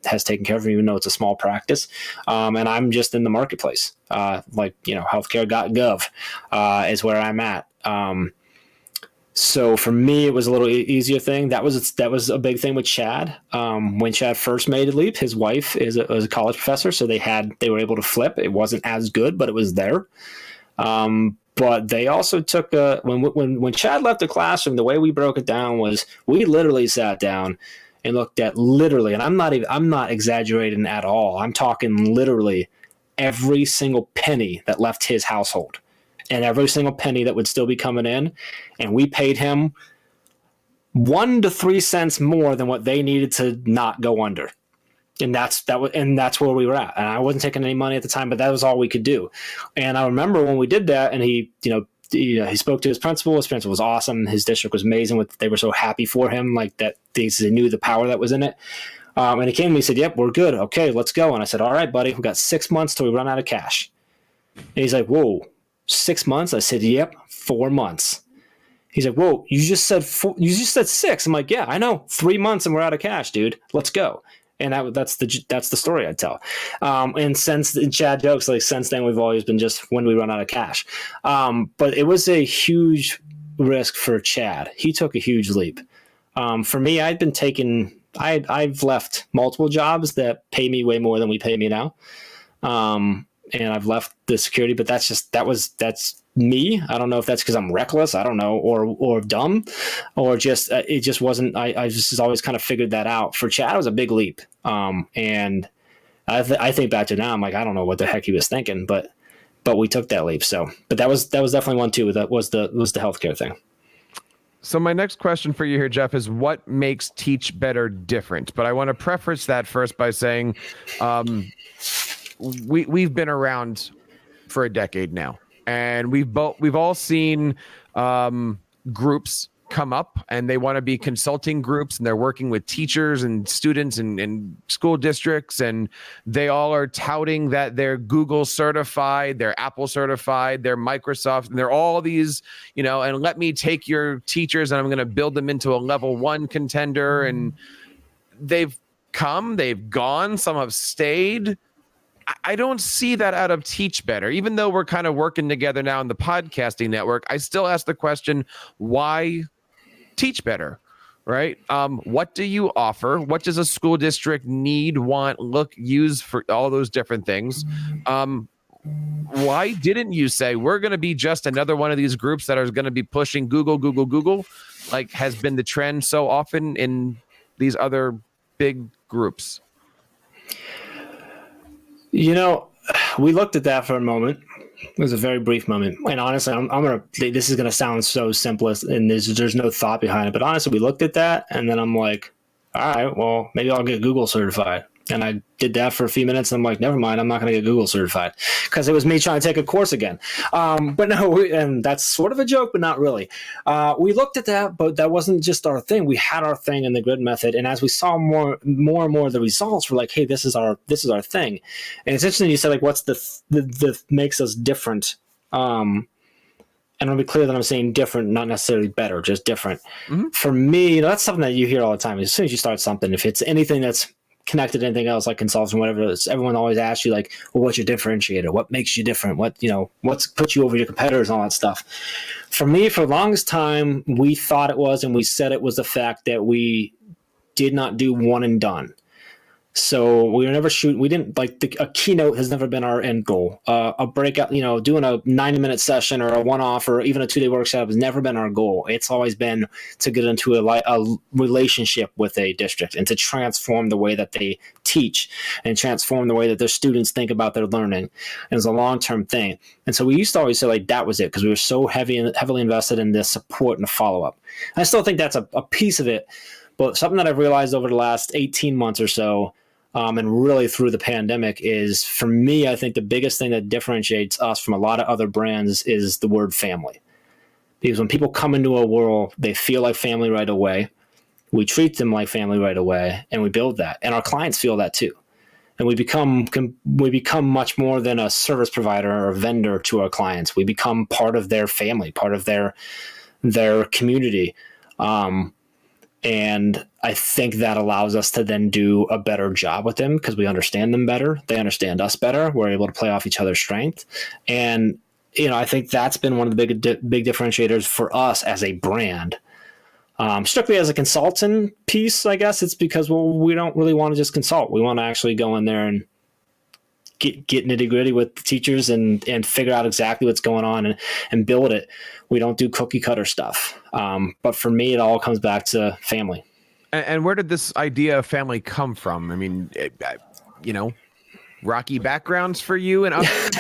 has taken care of her, even though it's a small practice. And I'm just in the marketplace, healthcare.gov is where I'm at. So for me, it was a little easier thing. That was a big thing with Chad. When Chad first made the leap, his wife was a college professor, so they were able to flip. It wasn't as good, but it was there. But they also took when Chad left the classroom, the way we broke it down was we literally sat down and looked at literally, and I'm not exaggerating at all. I'm talking literally every single penny that left his household. And every single penny that would still be coming in, and we paid him 1 to 3 cents more than what they needed to not go under, and that's where we were at. And I wasn't taking any money at the time, but that was all we could do. And I remember when we did that, and he spoke to his principal. His principal was awesome. His district was amazing. They were so happy for him, like that they knew the power that was in it. And he came to me and said, "Yep, we're good. Okay, let's go." And I said, "All right, buddy, we've got 6 months till we run out of cash." And he's like, "Whoa. 6 months?" I said, "Yep, 4 months." He's like, "Whoa, you just said 6." I'm like, "Yeah, I know. 3 months and we're out of cash, dude. Let's go." And that's the story I tell. And Chad jokes, like since then we've always been just when we run out of cash. But it was a huge risk for Chad. He took a huge leap. For me, I've left multiple jobs that pay me way more than we pay me now. And I've left the security, but that's me. I don't know if that's because I'm reckless, I don't know, or dumb, or just it just wasn't. I just always kind of figured that out. For Chad, it was a big leap, and I think back to now, I'm like, I don't know what the heck he was thinking, but we took that leap. So, but that was definitely one too. That was the healthcare thing. So my next question for you here, Jeff, is what makes Teach Better different? But I want to preface that first by saying, we've been around for a decade now, and we've all seen groups come up, and they want to be consulting groups, and they're working with teachers and students and school districts, and they all are touting that they're Google certified, they're Apple certified, they're Microsoft, and they're all these, and let me take your teachers and I'm going to build them into a level 1 contender. And they've come, they've gone, some have stayed. I don't see that out of Teach Better. Even though we're kind of working together now in the podcasting network, I still ask the question, why Teach Better, right? What do you offer? What does a school district need, want, look, use for all those different things? Why didn't you say we're going to be just another one of these groups that are going to be pushing Google, like has been the trend so often in these other big groups? We looked at that for a moment. It was a very brief moment. And honestly, this is going to sound so simplest, and there's no thought behind it. But honestly, we looked at that, and then I'm like, all right, well, maybe I'll get Google certified. And I did that for a few minutes. And I'm like, never mind, I'm not going to get Google certified, because it was me trying to take a course again. But no, and that's sort of a joke, but not really. We looked at that, but that wasn't just our thing. We had our thing in the grid method. And as we saw more and more of the results, we're like, hey, this is our thing. And it's interesting you said, like, what's the makes us different? And I'll be clear that I'm saying different, not necessarily better, just different. Mm-hmm. For me, that's something that you hear all the time. As soon as you start something, if it's anything that's connected to anything else, like consulting, whatever, everyone always asks you, like, well, what's your differentiator? What makes you different? What's put you over your competitors and all that stuff? For me, for the longest time, we thought it was, and we said it was the fact that we did not do one and done. So we were never we didn't like a keynote has never been our end goal. A breakout, doing a 90-minute session or a one-off or even a 2-day workshop has never been our goal. It's always been to get into a relationship with a district and to transform the way that they teach and transform the way that their students think about their learning. And it's a long-term thing. And so we used to always say, like, that was it, because we were so heavily invested in the support and the follow-up. And I still think that's a piece of it, but something that I've realized over the last 18 months or so, and really through the pandemic, is, for me, I think the biggest thing that differentiates us from a lot of other brands is the word family. Because when people come into a world, they feel like family right away. We treat them like family right away, and we build that. And our clients feel that too. And we become much more than a service provider or a vendor to our clients. We become part of their family, part of their community. And I think that allows us to then do a better job with them, because we understand them better. They understand us better. We're able to play off each other's strength. And, I think that's been one of the big differentiators for us as a brand. Strictly as a consultant piece, I guess it's because, we don't really want to just consult. We want to actually go in there and get nitty gritty with the teachers and figure out exactly what's going on and build it. We don't do cookie cutter stuff. But for me, it all comes back to family. And where did this idea of family come from? I mean, rocky backgrounds for you and others?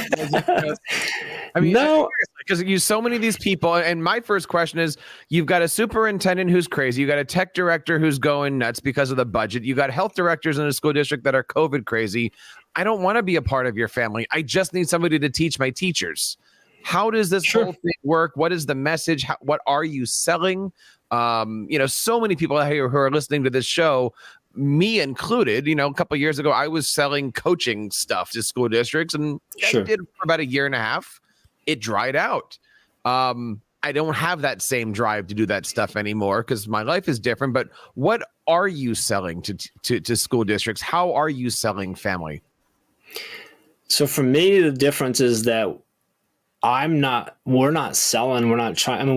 No, because you so many of these people. And my first question is, you've got a superintendent who's crazy. You got a tech director who's going nuts because of the budget. You got health directors in a school district that are COVID crazy. I don't want to be a part of your family. I just need somebody to teach my teachers. How does this whole thing work? What is the message? What are you selling? So many people out here who are listening to this show, me included, a couple of years ago, I was selling coaching stuff to school districts, and I did it for about a year and a half. It dried out. I don't have that same drive to do that stuff anymore because my life is different. But what are you selling to school districts? How are you selling family? So for me, the difference is that we're not selling, we're not trying. I mean,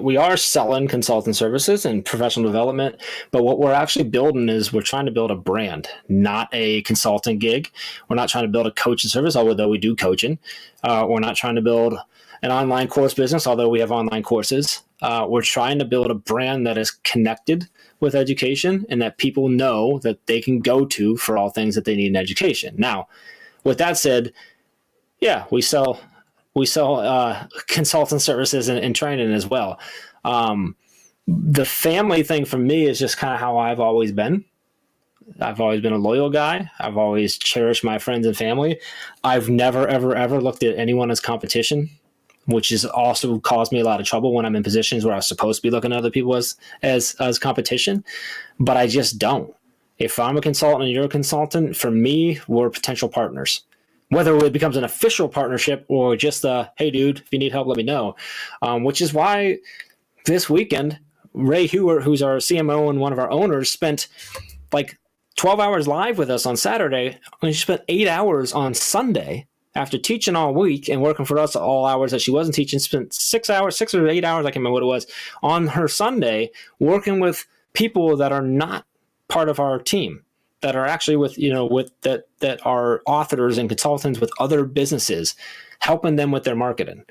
we are selling consultant services and professional development, but what we're actually building is we're trying to build a brand, not a consulting gig. We're not trying to build a coaching service, although we do coaching. We're not trying to build an online course business, although we have online courses. We're trying to build a brand that is connected with education and that people know that they can go to for all things that they need in education. Now, with that said, yeah, we sell consultant services and training as well. The family thing for me is just kind of how I've always been. I've always been a loyal guy. I've always cherished my friends and family. I've never, ever, ever looked at anyone as competition, which has also caused me a lot of trouble when I'm in positions where I was supposed to be looking at other people as competition, but I just don't. If I'm a consultant and you're a consultant, for me, we're potential partners. Whether it becomes an official partnership or just hey, dude, if you need help, let me know. Which is why this weekend, Ray Hewer, who's our CMO and one of our owners, spent like 12 hours live with us on Saturday. And she spent 8 hours on Sunday after teaching all week and working for us all hours that she wasn't teaching. Spent 6 or 8 hours, I can't remember what it was, on her Sunday working with people that are not part of our team, that are actually that are authors and consultants with other businesses, helping them with their marketing,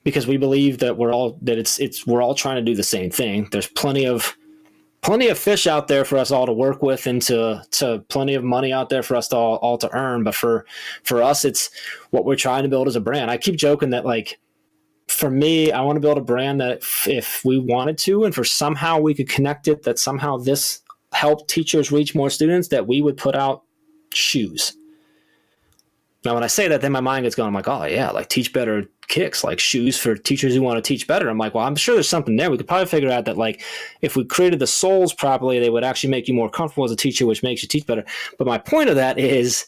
because we believe that we're all trying to do the same thing. There's plenty of fish out there for us all to work with, and to plenty of money out there for us to all to earn. But for us, it's what we're trying to build as a brand. I keep joking that, like, for me, I want to build a brand that if we wanted to, and for somehow we could connect it, that somehow this help teachers reach more students, that we would put out shoes. Now, when I say that, then my mind gets going. I'm like, oh yeah, like Teach Better kicks, like shoes for teachers who want to teach better. I'm like, well, I'm sure there's something there. We could probably figure out that, like, if we created the soles properly, they would actually make you more comfortable as a teacher, which makes you teach better. But my point of that is,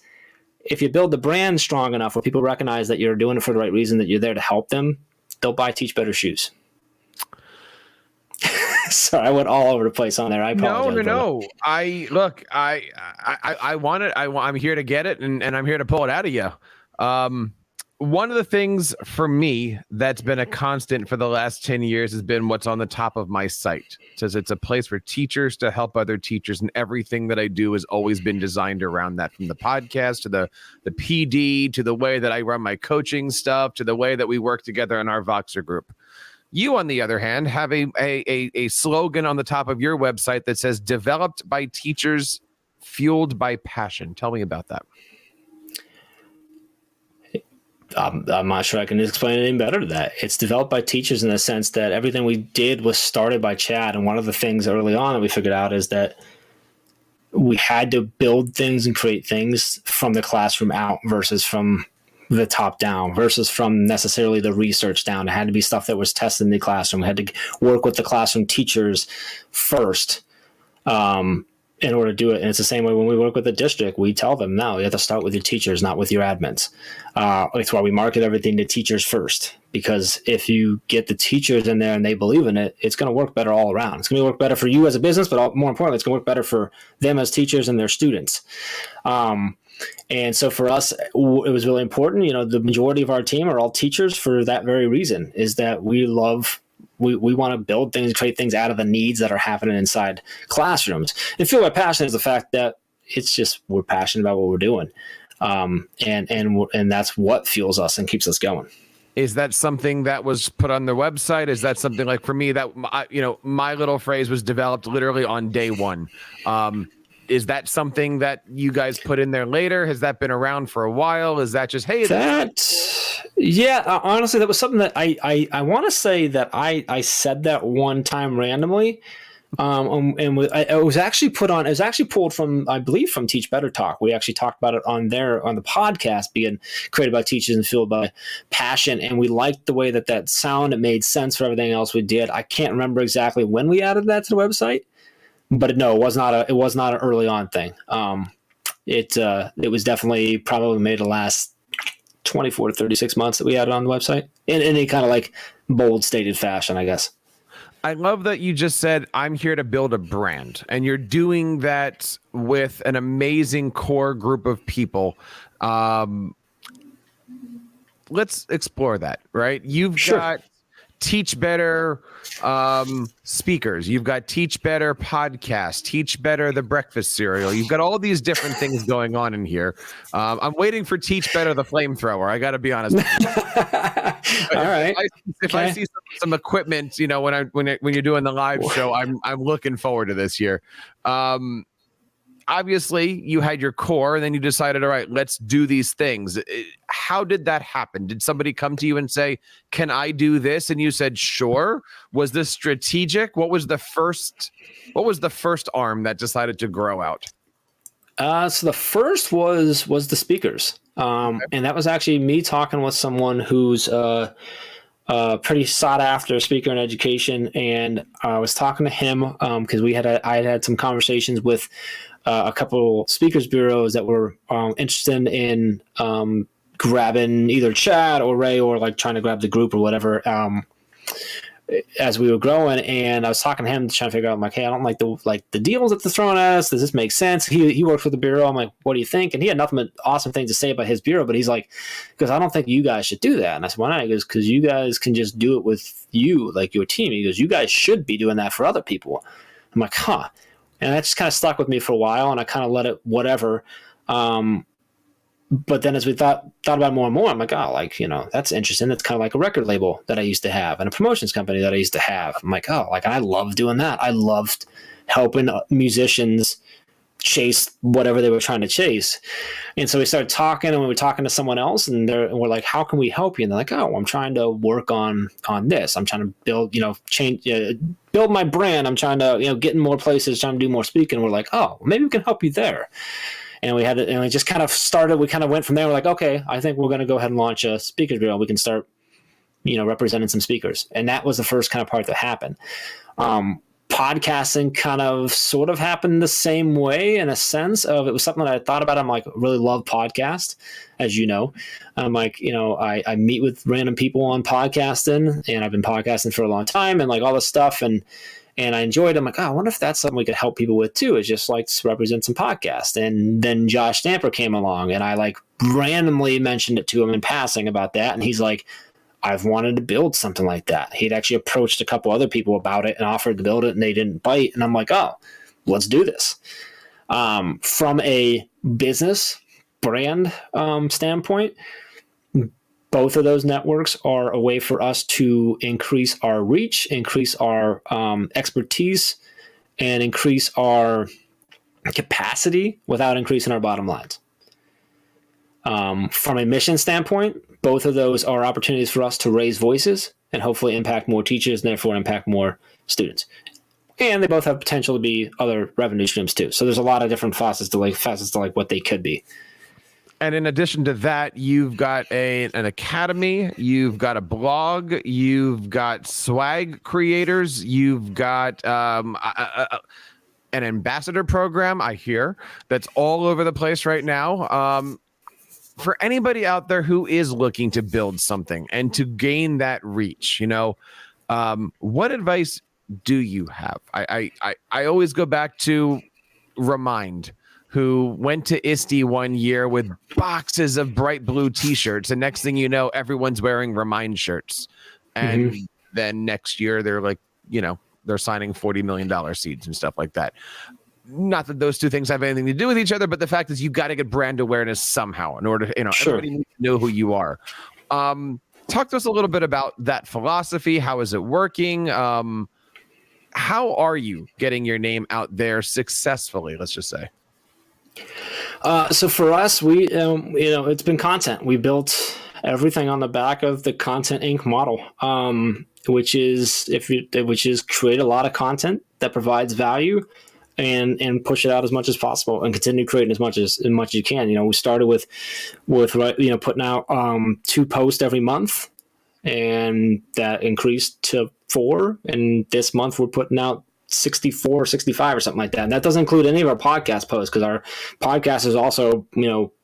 if you build the brand strong enough where people recognize that you're doing it for the right reason, that you're there to help them, they'll buy Teach Better shoes. Sorry, I went all over the place on there. I apologize. No. I want it. I'm here to get it, and I'm here to pull it out of you. One of the things for me that's been a constant for the last 10 years has been what's on the top of my site. It says it's a place for teachers to help other teachers, and everything that I do has always been designed around that, from the podcast to the PD to the way that I run my coaching stuff to the way that we work together in our Voxer group. You, on the other hand, have a slogan on the top of your website that says "Developed by teachers, fueled by passion." Tell me about that. I'm not sure I can explain it any better than that. It's developed by teachers in the sense that everything we did was started by Chad. And one of the things early on that we figured out is that we had to build things and create things from the classroom out versus from the top down, versus from necessarily the research down. It had to be stuff that was tested in the classroom. We had to work with the classroom teachers first in order to do it. And it's the same way when we work with the district. We tell them, no, you have to start with your teachers, not with your admins. It's why we market everything to teachers first, because if you get the teachers in there and they believe in it, it's going to work better all around. It's going to work better for you as a business, but more importantly, it's going to work better for them as teachers and their students. And so for us, it was really important. You know, the majority of our team are all teachers for that very reason, is that we want to build things, create things out of the needs that are happening inside classrooms. And Fuel by Passion is the fact that it's just, we're passionate about what we're doing. And that's what fuels us and keeps us going. Is that something that was put on their website? Is that something, like, for me, that, my little phrase was developed literally on day one. Is that something that you guys put in there later? Has that been around for a while? Is that just, hey, honestly, that was something that I want to say that I said that one time randomly. It was actually pulled from, I believe, from Teach Better Talk. We actually talked about it on the podcast, being created by teachers and fueled by passion. And we liked the way that sound. It made sense for everything else we did. I can't remember exactly when we added that to the website, but it was not an early on thing. It was definitely probably made the last 24 to 36 months that we had it on the website in any kind of like bold stated fashion, I guess. I love that you just said, I'm here to build a brand, and you're doing that with an amazing core group of people. Let's explore that, right? You've got Teach Better speakers. You've got Teach Better podcast, Teach Better the breakfast cereal. You've got all these different things going on in here. I'm waiting for Teach Better the flamethrower. I got to be honest with you. All right. If I see some equipment, when you're doing the live show, I'm looking forward to this year. Obviously, you had your core, and then you decided, all right, let's do these things. How did that happen? Did somebody come to you and say, can I do this? And you said, sure. Was this strategic? What was the first arm that decided to grow out? So the first was the speakers. And that was actually me talking with someone who's pretty sought after speaker in education. And I was talking to him because I had some conversations with a couple speakers bureaus that were interested in grabbing either Chad or Ray, or like trying to grab the group or whatever as we were growing. And I was talking to him, trying to figure out, I'm like, hey, I don't like the deals that they're throwing at us. Does this make sense? He works with the bureau. I'm like, what do you think? And he had nothing but awesome things to say about his bureau, but he's like, because I don't think you guys should do that. And I said, why not? He goes, because you guys can just do it with you, like your team. He goes, you guys should be doing that for other people. I'm like, huh. And that just kind of stuck with me for a while, and I kind of let it whatever. But then as we thought about it more and more, I'm like, oh, like, that's interesting. That's kind of like a record label that I used to have and a promotions company that I used to have. I'm like, oh, like, I love doing that. I loved helping musicians chase whatever they were trying to chase. And so we started talking, and we were talking to someone else, and we're like, how can we help you? And they're like, oh, I'm trying to work on this. I'm trying to build, build my brand. I'm trying to, get in more places, trying to do more speaking. And we're like, oh, maybe we can help you there. And we just kind of started, we kind of went from there. We're like, okay, I think we're going to go ahead and launch a speakers bureau. We can start, representing some speakers. And that was the first kind of part that happened. Podcasting kind of sort of happened the same way, in a sense of, it was something that I thought about. I'm like, really love podcast, as you know. I'm like, I meet with random people on podcasting, and I've been podcasting for a long time, and like all this stuff. And I enjoyed it. I'm like, I wonder if that's something we could help people with too, is just like to represent some podcasts. And then Josh Stamper came along, and I like randomly mentioned it to him in passing about that. And he's like, I've wanted to build something like that. He'd actually approached a couple other people about it and offered to build it, and they didn't bite. And I'm like, oh, let's do this. From a business brand standpoint, both of those networks are a way for us to increase our reach, increase our expertise, and increase our capacity without increasing our bottom lines. From a mission standpoint, both of those are opportunities for us to raise voices and hopefully impact more teachers and therefore impact more students. And they both have potential to be other revenue streams too. So there's a lot of different facets to what they could be. And in addition to that, you've got an academy, you've got a blog, you've got swag creators, you've got an ambassador program, I hear, that's all over the place right now. For anybody out there who is looking to build something and to gain that reach, what advice do you have? I always go back to Remind, who went to ISTE one year with boxes of bright blue t-shirts, and next thing you know, everyone's wearing Remind shirts. And then next year they're like, they're signing $40 million seeds and stuff like that. Not that those two things have anything to do with each other, but the fact is, you've got to get brand awareness somehow in order to, Sure. Everybody needs to know who you are. Talk to us a little bit about that philosophy. How is it working? How are you getting your name out there successfully? Let's just say. So for us, we, it's been content. We built everything on the back of the Content Inc. model, which is create a lot of content that provides value and push it out as much as possible and continue creating as much as you can. We started with putting out 2 posts every month, and that increased to 4. And this month we're putting out 64 or 65 or something like that. And that doesn't include any of our podcast posts, because our podcast is also,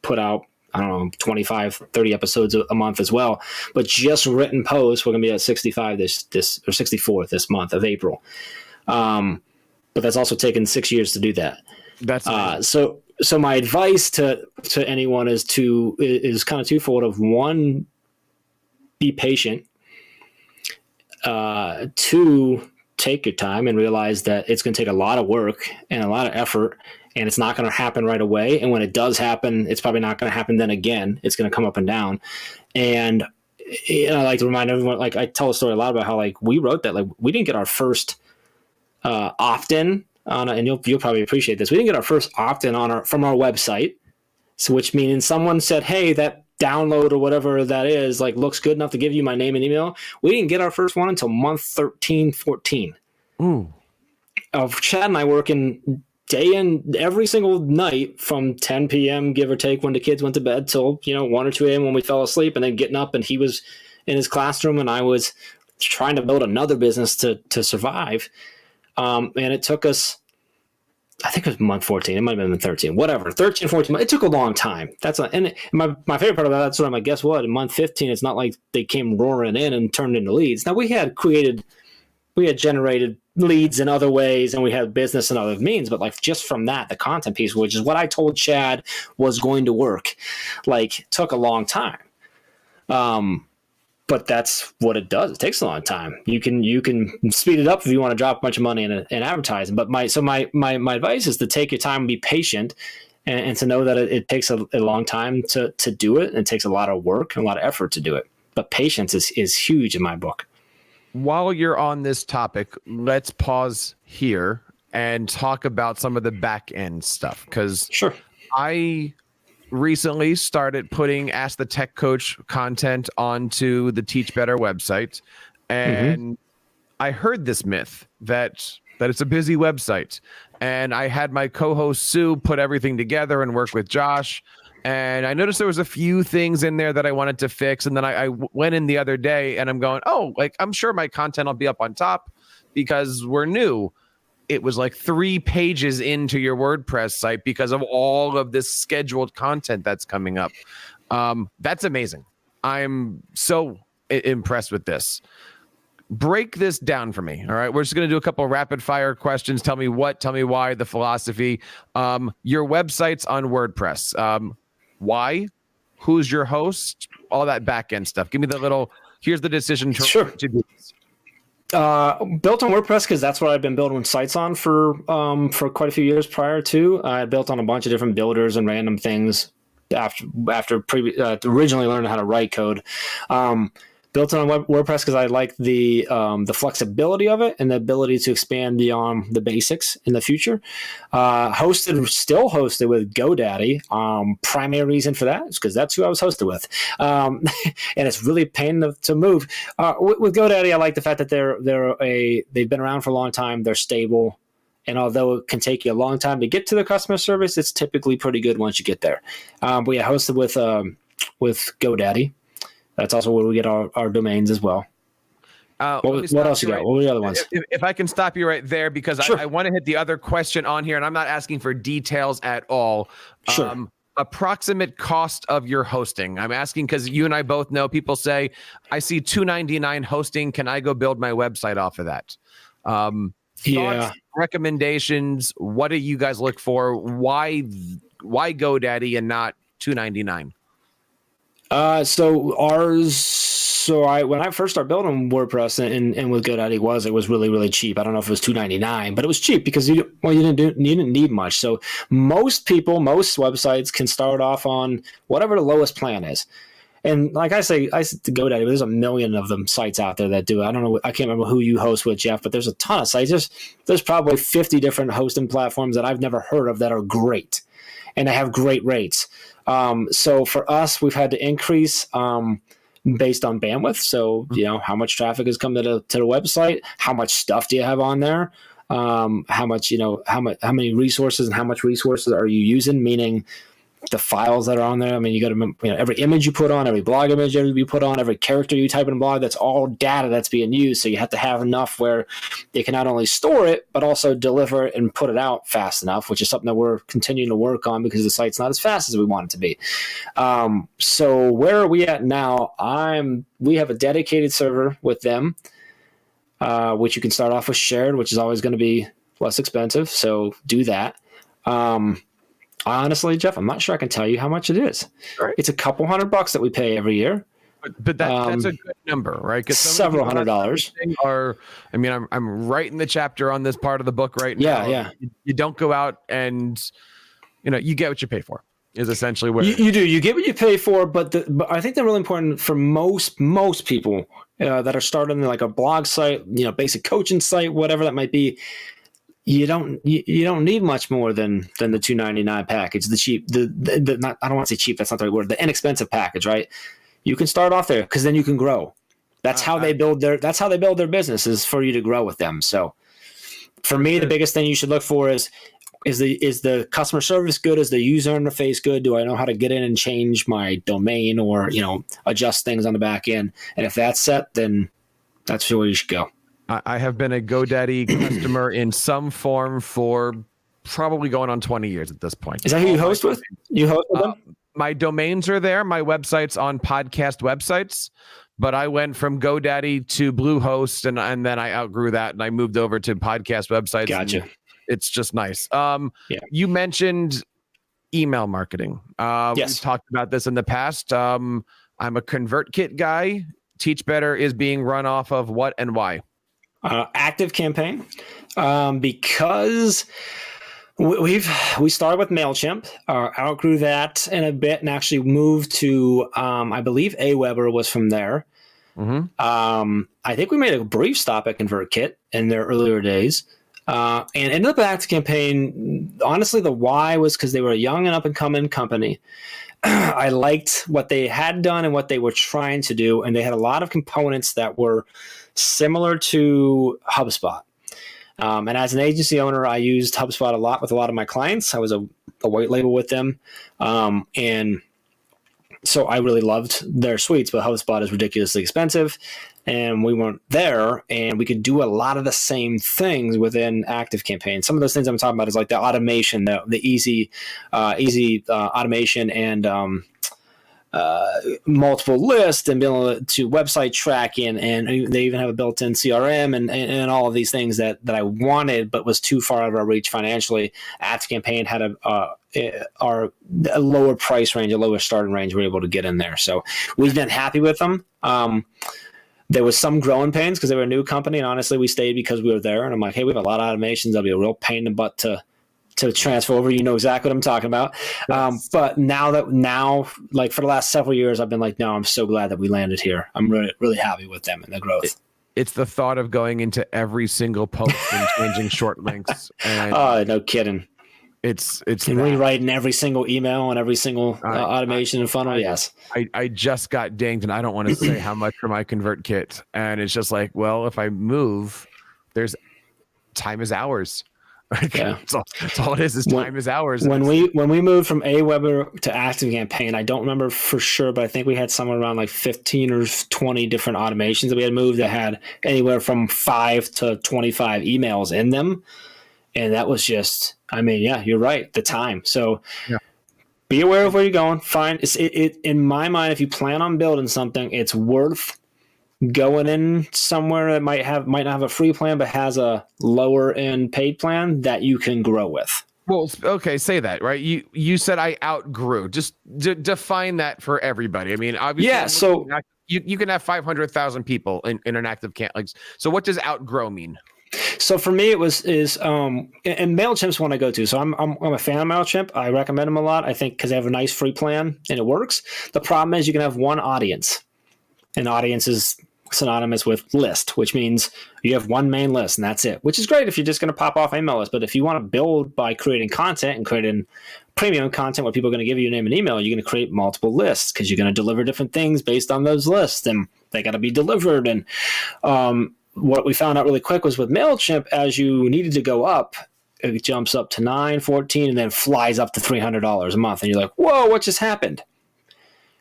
put out, 25, 30 episodes a month as well. But just written posts, we're going to be at 65 this or 64 this month of April. But that's also taken 6 years to do that. That's so my advice to anyone is kind of twofold. Of one, be patient. 2, take your time and realize that it's going to take a lot of work and a lot of effort, and it's not going to happen right away. And when it does happen, it's probably not going to happen then again. It's going to come up and down. And I like to remind everyone, like I tell a story a lot about how like we wrote that, like we didn't get our first opt-in on and you'll probably appreciate this. We didn't get our first opt-in from our website. So which means someone said, hey, that download or whatever that is, like looks good enough to give you my name and email. We didn't get our first one until month 13, 14. Of Chad and I working day in every single night from 10 p.m., give or take, when the kids went to bed, till 1 or 2 a.m. when we fell asleep, and then getting up, and he was in his classroom and I was trying to build another business to survive. And it took us, I think it was month 14. It might have been 13, whatever, 13, 14. It took a long time. And my favorite part of that, sort of like, guess what? In month 15, it's not like they came roaring in and turned into leads. Now we had generated leads in other ways, and we had business in other means, but like just from that, the content piece, which is what I told Chad was going to work, like took a long time. But that's what it does. It takes a long time. You can speed it up if you want to drop a bunch of money in advertising. But my advice is to take your time and be patient, and to know that it takes a long time to do it. And it takes a lot of work and a lot of effort to do it. But patience is huge in my book. While you're on this topic, let's pause here and talk about some of the back end stuff, because Sure. I recently started putting Ask the Tech Coach content onto the Teach Better website, and I heard this myth that it's a busy website, and I had my co-host Sue put everything together and work with Josh, and I noticed there was a few things in there that I wanted to fix, and then I went in the other day and I'm going, oh, like, I'm sure my content will be up on top because we're new. It was like 3 pages into your WordPress site because of all of this scheduled content that's coming up. That's amazing. I'm so impressed with this. Break this down for me. All right. We're just going to do a couple of rapid fire questions. Tell me what, tell me why, the philosophy. Your website's on WordPress. Why? Who's your host? All that back end stuff. Give me the little, here's the decision to do this. Built on WordPress because that's what I've been building sites on for quite a few years prior to. I built on a bunch of different builders and random things after originally learning how to write code. Built on WordPress because I like the flexibility of it and the ability to expand beyond the basics in the future. Still hosted with GoDaddy. Primary reason for that is because that's who I was hosted with, and it's really a pain to move. With GoDaddy, I like the fact that they've been around for a long time. They're stable, and although it can take you a long time to get to the customer service, it's typically pretty good once you get there. But yeah, hosted with GoDaddy. That's also where we get our domains as well. What else you got? What were the other ones? If I can stop you right there, because sure. I want to hit the other question on here, and I'm not asking for details at all. Sure. Approximate cost of your hosting. I'm asking because you and I both know people say, I see $299 hosting. Can I go build my website off of that? Thoughts, recommendations. What do you guys look for? Why GoDaddy and not $299? When I first started building WordPress and with GoDaddy it was really, really cheap. I don't know if it was $299, but it was cheap because you didn't need much. So most websites can start off on whatever the lowest plan is. And like I say to GoDaddy, there's a million of them sites out there that do it. I don't know. I can't remember who you host with, Jeff, but there's a ton of sites. There's probably 50 different hosting platforms that I've never heard of that are great, and they have great rates. So for us, we've had to increase based on bandwidth. So, how much traffic has come to the website? How much stuff do you have on there? How many resources and how much resources are you using? Meaning the files that are on there. I mean, you got to remember, every image you put on, every blog image you put on, every character you type in a blog, that's all data that's being used. So you have to have enough where they can not only store it, but also deliver it and put it out fast enough, which is something that we're continuing to work on because the site's not as fast as we want it to be. So where are we at now? We have a dedicated server with them, which you can start off with shared, which is always going to be less expensive. So do that. Honestly, Jeff, I'm not sure I can tell you how much it is. Right. It's a couple $100 that we pay every year. But that's a good number, right? Several $100s. I'm writing the chapter on this part of the book right now. Yeah. You don't go out and, you get what you pay for. Is essentially what you do. You get what you pay for, but I think they're really important for most people that are starting like a blog site, basic coaching site, whatever that might be. You don't need much more than the $299 package. The cheap, I don't want to say cheap. That's not the right word. The inexpensive package, right? You can start off there because then you can grow. That's how they build their business, is for you to grow with them. So, for me, the biggest thing you should look for is the customer service good? Is the user interface good? Do I know how to get in and change my domain or adjust things on the back end? And if that's set, then that's where you should go. I have been a GoDaddy customer in some form for probably going on 20 years at this point. Is that who you host with? You host with them? My domains are there. My website's on podcast websites, but I went from GoDaddy to Bluehost, and then I outgrew that, and I moved over to podcast websites. Gotcha. It's just nice. You mentioned email marketing. Yes. We've talked about this in the past. I'm a ConvertKit guy. Teach Better is being run off of what and why? Active campaign, because we started with MailChimp, outgrew that in a bit, and actually moved to I believe Aweber was from there. Mm-hmm. I think we made a brief stop at ConvertKit in their earlier days, And ended up at ActiveCampaign. Honestly, the why was because they were a young and up and coming company. I liked what they had done and what they were trying to do, and they had a lot of components that were similar to HubSpot. And as an agency owner, I used HubSpot a lot with a lot of my clients. I was a white label with them, and so I really loved their suites, but HubSpot is ridiculously expensive, and we weren't there, and we could do a lot of the same things within ActiveCampaign. Some of those things I'm talking about is like the automation, the easy automation, and multiple lists, and being able to website tracking, and they even have a built-in CRM and all of these things that I wanted, but was too far out of our reach financially. ActiveCampaign had a lower price range, a lower starting range. We were able to get in there, so we've been happy with them. There was some growing pains because they were a new company, and honestly, we stayed because we were there. And I'm like, hey, we have a lot of automations. That'll be a real pain in the butt to transfer over. You know exactly what I'm talking about. Yes. But now, like for the last several years, I've been like, no, I'm so glad that we landed here. I'm really, really happy with them and the growth. It's the thought of going into every single post and changing short links. And oh, no kidding. It's rewriting every single email and every single automation and funnel. Yes. I just got dinged, and I don't want to say how much for my ConvertKit. And it's just like, well, if I move, there's time is hours. Yeah. That's all it is time is hours. When we moved from Aweber to ActiveCampaign, I don't remember for sure, but I think we had somewhere around like 15 or 20 different automations that we had moved that had anywhere from 5 to 25 emails in them. And that was just, you're right, the time. So be aware of where you're going. Find it in my mind, if you plan on building something, it's worth going in somewhere that might not have a free plan, but has a lower end paid plan that you can grow with. Well, okay, say that, right? You said I outgrew. Just define that for everybody. I mean, obviously, yeah. So you can have 500,000 people in an active camp. Like, so what does outgrow mean? So for me, and MailChimp's one I go to. So I'm a fan of MailChimp. I recommend them a lot. I think because they have a nice free plan and it works. The problem is you can have one audience. An audience is synonymous with list, which means you have one main list and that's it, which is great if you're just going to pop off email list. But if you want to build by creating content and creating premium content where people are going to give you a name and email, you're going to create multiple lists because you're going to deliver different things based on those lists, and they got to be delivered. And what we found out really quick was with MailChimp, as you needed to go up, it jumps up to $9, $14, and then flies up to $300 a month. And you're like, whoa, what just happened?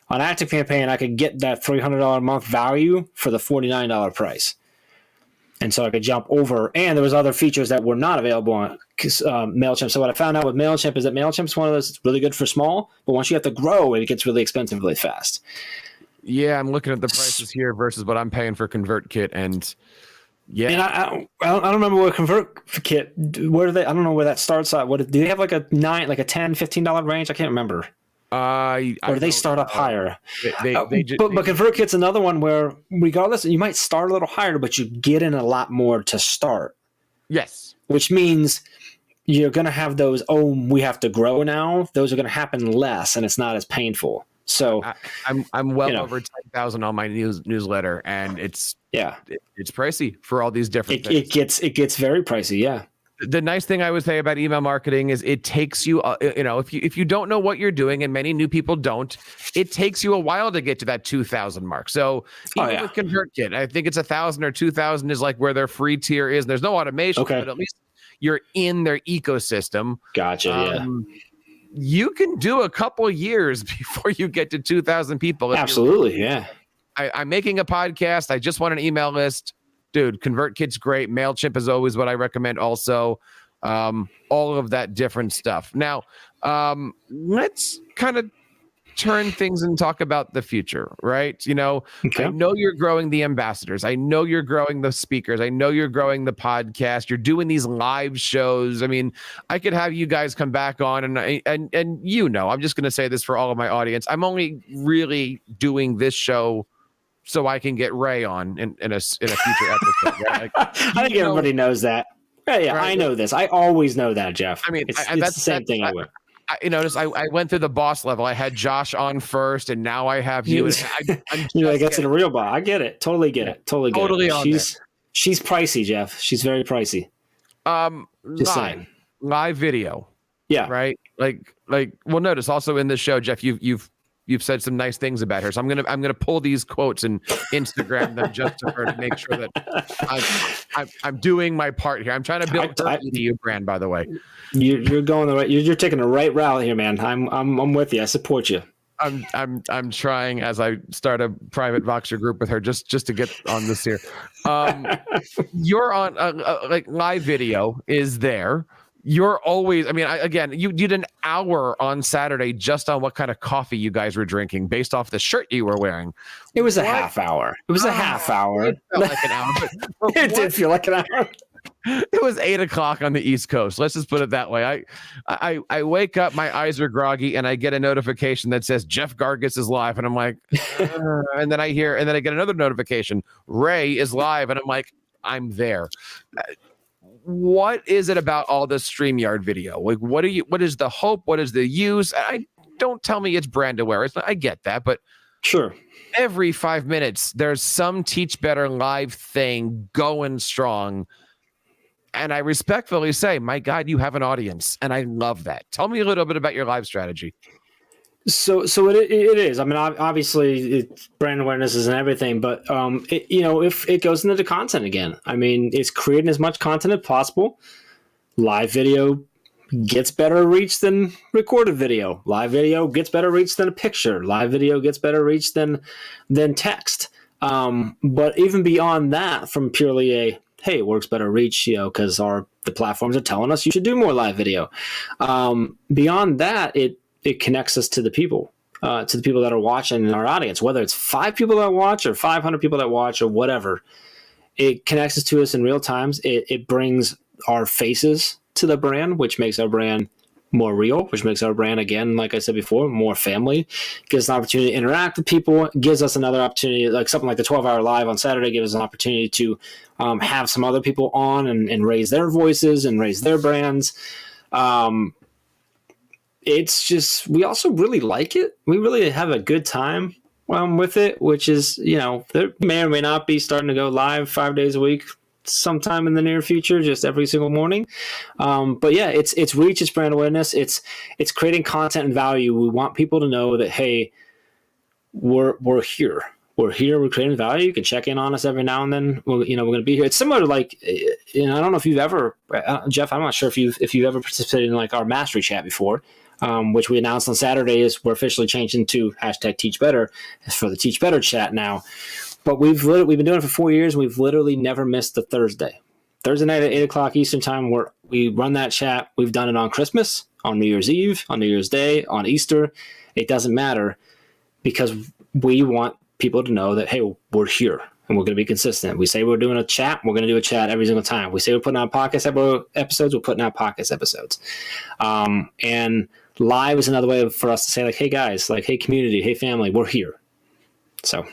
On ActiveCampaign, I could get that $300 a month value for the $49 price. And so I could jump over. And there was other features that were not available on MailChimp. So what I found out with MailChimp is that MailChimp's one of those that's really good for small, but once you have to grow, it gets really expensive really fast. Yeah, I'm looking at the prices here versus what I'm paying for ConvertKit, and yeah. And I don't remember what ConvertKit, where do they? I don't know where that starts at. What do they have, like a $10, $15 range? I can't remember. Or do they start up higher? But ConvertKit's another one where, regardless, you might start a little higher, but you get in a lot more to start. Yes, which means you're going to have those. Oh, we have to grow now. Those are going to happen less, and it's not as painful. So I'm well over 10,000 on my newsletter, and it's pricey for all these different things. It gets very pricey. Yeah. The nice thing I would say about email marketing is it takes you, if you don't know what you're doing, and many new people don't, it takes you a while to get to that 2,000 mark. So even with ConvertKit, I think it's 1,000 or 2,000 is like where their free tier is. There's no automation, but at least you're in their ecosystem. Gotcha. You can do a couple years before you get to 2,000 people. Absolutely, yeah. I'm making a podcast. I just want an email list. Dude, ConvertKit's great. MailChimp is always what I recommend also. All of that different stuff. Now, let's kind of turn things and talk about the future, right? I know you're growing the ambassadors. I know you're growing the speakers. I know you're growing the podcast. You're doing these live shows. I mean, I could have you guys come back on and I'm just going to say this for all of my audience. I'm only really doing this show so I can get Ray on in a future episode. Right? I think everybody knows that. Yeah, right? I know this. I always know that, Jeff. I mean, it's the same thing I would. I went through the boss level. I had Josh on first, and now I have you. That's a real boss. I get it. Totally get it. Totally get it. She's pricey, Jeff. She's very pricey. Just saying. Live video. Yeah. Right. Well, notice also in this show, Jeff, you've said some nice things about her. So I'm gonna pull these quotes and Instagram them just to her to make sure that I'm doing my part here. I'm trying to build her EDU brand, by the way. You're going the right. You're taking the right route here, man. I'm with you. I support you. I'm trying as I start a private Voxer group with her just to get on this here. You're on like live video is there. You're always, I mean, again, you did an hour on Saturday just on what kind of coffee you guys were drinking based off the shirt you were wearing. It was a half hour. It was a half hour. It felt like an hour. But it did feel like an hour. It was 8:00 on the East Coast. Let's just put it that way. I wake up, my eyes are groggy, and I get a notification that says Jeff Gargas is live, and I'm like, and then I get another notification, Ray is live, and I'm like, I'm there. What is it about all this StreamYard video? Like, what is the hope? What is the use? Don't tell me it's brand awareness. I get that, but sure. Every 5 minutes, there's some Teach Better live thing going strong. And I respectfully say, my God, you have an audience. And I love that. Tell me a little bit about your live strategy. So it is. I mean, obviously, brand awareness isn't everything, but if it goes into the content again, I mean, it's creating as much content as possible. Live video gets better reach than recorded video. Live video gets better reach than a picture. Live video gets better reach than text. But even beyond that, from purely hey, it works better reach, because the platforms are telling us you should do more live video. Beyond that, it connects us to the people that are watching in our audience, whether it's 5 people that watch or 500 people that watch or whatever. It connects us to us in real times. It brings our faces to the brand, which makes our brand more real, which makes our brand, again, like I said before, more family. Gives us an opportunity to interact with people. Gives us another opportunity, like something like the 12-hour live on Saturday, gives us an opportunity to have some other people on and raise their voices and raise their brands. It's just, we also really like it. We really have a good time with it, which is, there may or may not be starting to go live 5 days a week sometime in the near future, just every single morning. But yeah, it's reach, it's brand awareness, it's creating content and value. We want people to know that, hey, we're here. We're here. We're creating value. You can check in on us every now and then. We're going to be here. It's similar to like, I don't know if you've ever, Jeff, I'm not sure if you've ever participated in like our mastery chat before. Which we announced on Saturday we're officially changing to #TeachBetter for the Teach Better chat now. But we've been doing it for 4 years. We've literally never missed a Thursday night at 8:00 Eastern time, where we run that chat. We've done it on Christmas, on New Year's Eve, on New Year's Day, on Easter. It doesn't matter, because we want people to know that, hey, we're here and we're going to be consistent. We say we're doing a chat, we're going to do a chat every single time. We say we're putting out podcast episodes, we're putting out podcast episodes. And live is another way for us to say, like, hey guys, like, hey community, hey family, we're here. So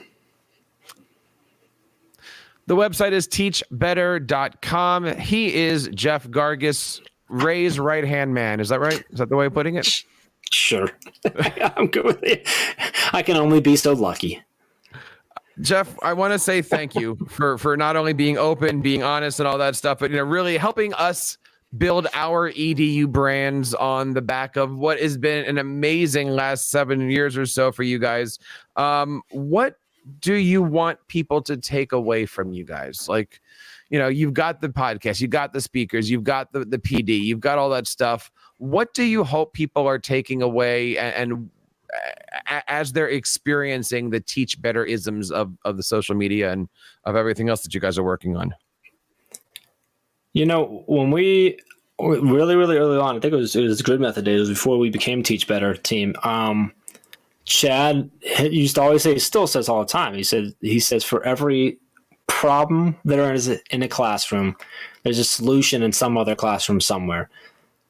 the website is teachbetter.com. He is Jeff Gargas, Ray's right-hand man. Is that right? Is that the way of putting it? Sure. I'm good with it. I can only be so lucky. Jeff, I want to say thank you for not only being open, being honest and all that stuff, but really helping us build our EDU brands on the back of what has been an amazing last 7 years or so for you guys. What do you want people to take away from you guys? Like, you've got the podcast, you've got the speakers, you've got the PD, you've got all that stuff. What do you hope people are taking away and as they're experiencing the Teach Better isms of the social media and of everything else that you guys are working on? When we really, really early on, I think it was Grid Method days, it was before we became Teach Better team. Chad used to always say, he still says all the time, he says for every problem there is in a classroom, there's a solution in some other classroom somewhere.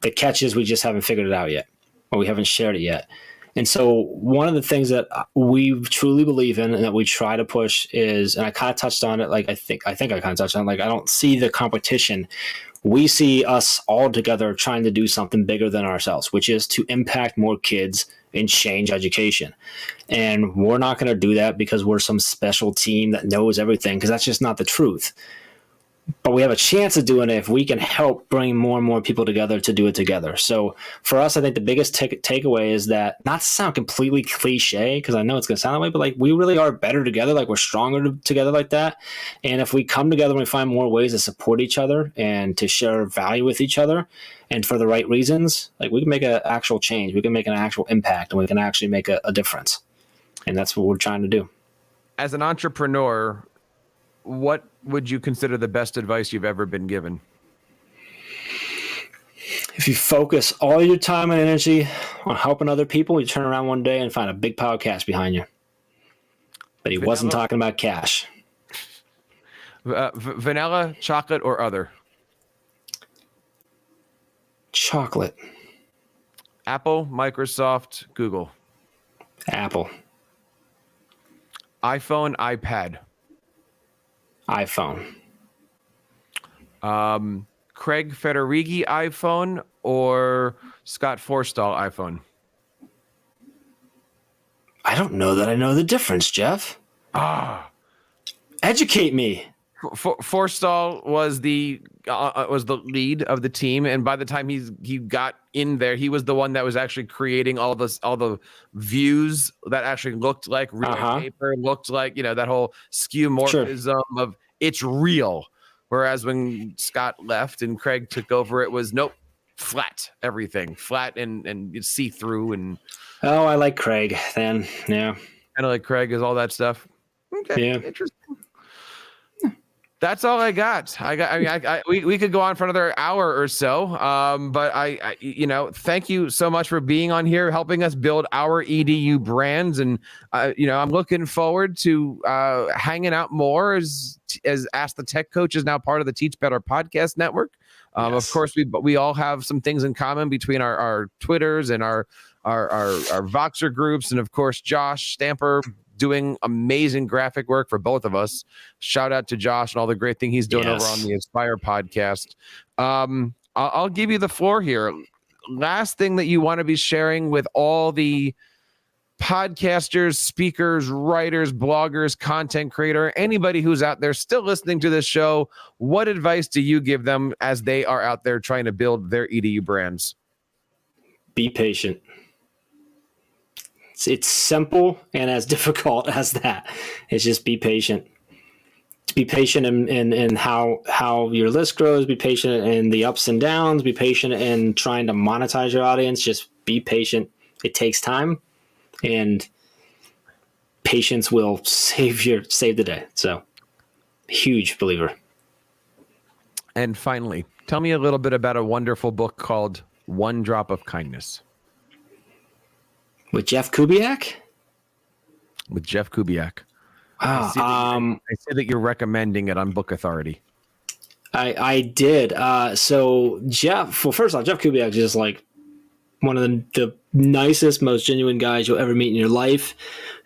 The catch is we just haven't figured it out yet, or we haven't shared it yet. And so one of the things that we truly believe in and that we try to push is, and I kind of touched on it, like I think I kind of touched on it, like I don't see the competition. We see us all together trying to do something bigger than ourselves, which is to impact more kids and change education. And we're not going to do that because we're some special team that knows everything, because that's just not the truth. But we have a chance of doing it if we can help bring more and more people together to do it together. So for us, I think the biggest takeaway is that, not to sound completely cliche, because I know it's going to sound that way, but like we really are better together. Like we're stronger together like that. And if we come together and we find more ways to support each other and to share value with each other and for the right reasons, like we can make an actual change. We can make an actual impact, and we can actually make a difference. And that's what we're trying to do. As an entrepreneur, what would you consider the best advice you've ever been given? If you focus all your time and energy on helping other people, you turn around one day and find a big pile of cash behind you. But he wasn't talking about cash. Vanilla, chocolate, or other? Chocolate. Apple, Microsoft, Google. Apple. iPhone, iPad. iPhone. Craig Federighi iPhone or Scott Forstall iPhone? I don't know that I know the difference, Jeff. Educate me. Forstall was the lead of the team, and by the time he got in there, he was the one that was actually creating all the views that actually looked like real paper, looked like, that whole skeuomorphism of it's real. Whereas when Scott left and Craig took over, it was flat, everything flat and see through. And I like Craig then. Yeah, kind of like Craig is all that stuff. Okay, yeah, interesting. That's all I got. We could go on for another hour or so. But I thank you so much for being on here, helping us build our EDU brands. And, I'm looking forward to hanging out more as Ask the Tech Coach is now part of the Teach Better podcast network. Yes. Of course, we all have some things in common between our Twitters and our Voxer groups. And of course, Josh Stamper, doing amazing graphic work for both of us. Shout out to Josh and all the great thing he's doing over on the Inspire podcast. I'll give you the floor here. Last thing that you want to be sharing with all the podcasters, speakers, writers, bloggers, content creator, anybody who's out there still listening to this show, what advice do you give them as they are out there trying to build their EDU brands? Be patient. It's simple and as difficult as that. It's just be patient. Be patient in how your list grows. Be patient in the ups and downs. Be patient in trying to monetize your audience. Just be patient. It takes time, and patience will save the day. So, huge believer. And finally, tell me a little bit about a wonderful book called One Drop of Kindness. With Jeff Kubiak? With Jeff Kubiak. Wow. I see that you're recommending it on Book Authority. I did. So Jeff, well, first off, Jeff Kubiak is just like one of the nicest, most genuine guys you'll ever meet in your life,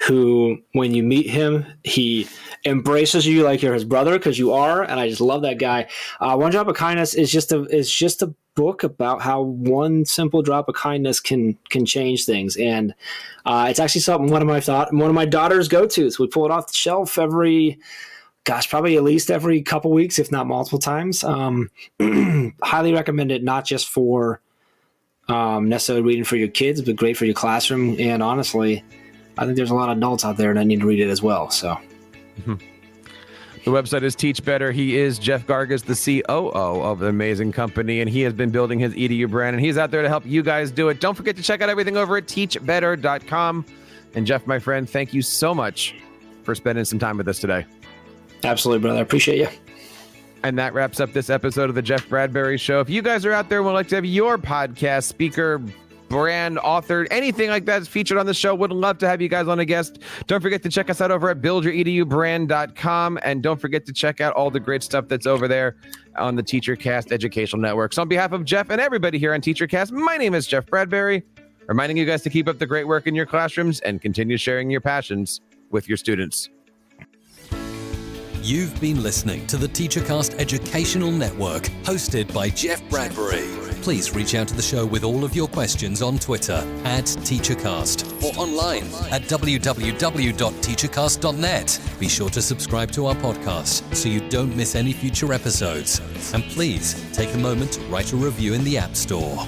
who, when you meet him, he embraces you like you're his brother, because you are, and I just love that guy. One Drop of Kindness is just a book about how one simple drop of kindness can change things, and it's actually something one of my daughters go to. So we pull it off the shelf probably at least every couple weeks, if not multiple times. Highly recommend it, not just for necessarily reading for your kids, but great for your classroom. And honestly, I think there's a lot of adults out there that need to read it as well. So. Mm-hmm. The website is Teach Better. He is Jeff Gargas, the COO of the amazing company, and he has been building his EDU brand, and he's out there to help you guys do it. Don't forget to check out everything over at teachbetter.com. And Jeff, my friend, thank you so much for spending some time with us today. Absolutely, brother. I appreciate you. And that wraps up this episode of the Jeff Bradbury Show. If you guys are out there and would like to have your podcast, speaker, brand, authored, anything like that is featured on the show, would love to have you guys on a guest. Don't forget to check us out over at buildyouredubrand.com. And don't forget to check out all the great stuff that's over there on the TeacherCast Educational Network. So on behalf of Jeff and everybody here on TeacherCast, my name is Jeff Bradbury, reminding you guys to keep up the great work in your classrooms and continue sharing your passions with your students. You've been listening to the TeacherCast Educational Network, hosted by Jeff Bradbury. Please reach out to the show with all of your questions on Twitter @TeacherCast or online at www.teachercast.net. Be sure to subscribe to our podcast so you don't miss any future episodes. And please take a moment to write a review in the App Store.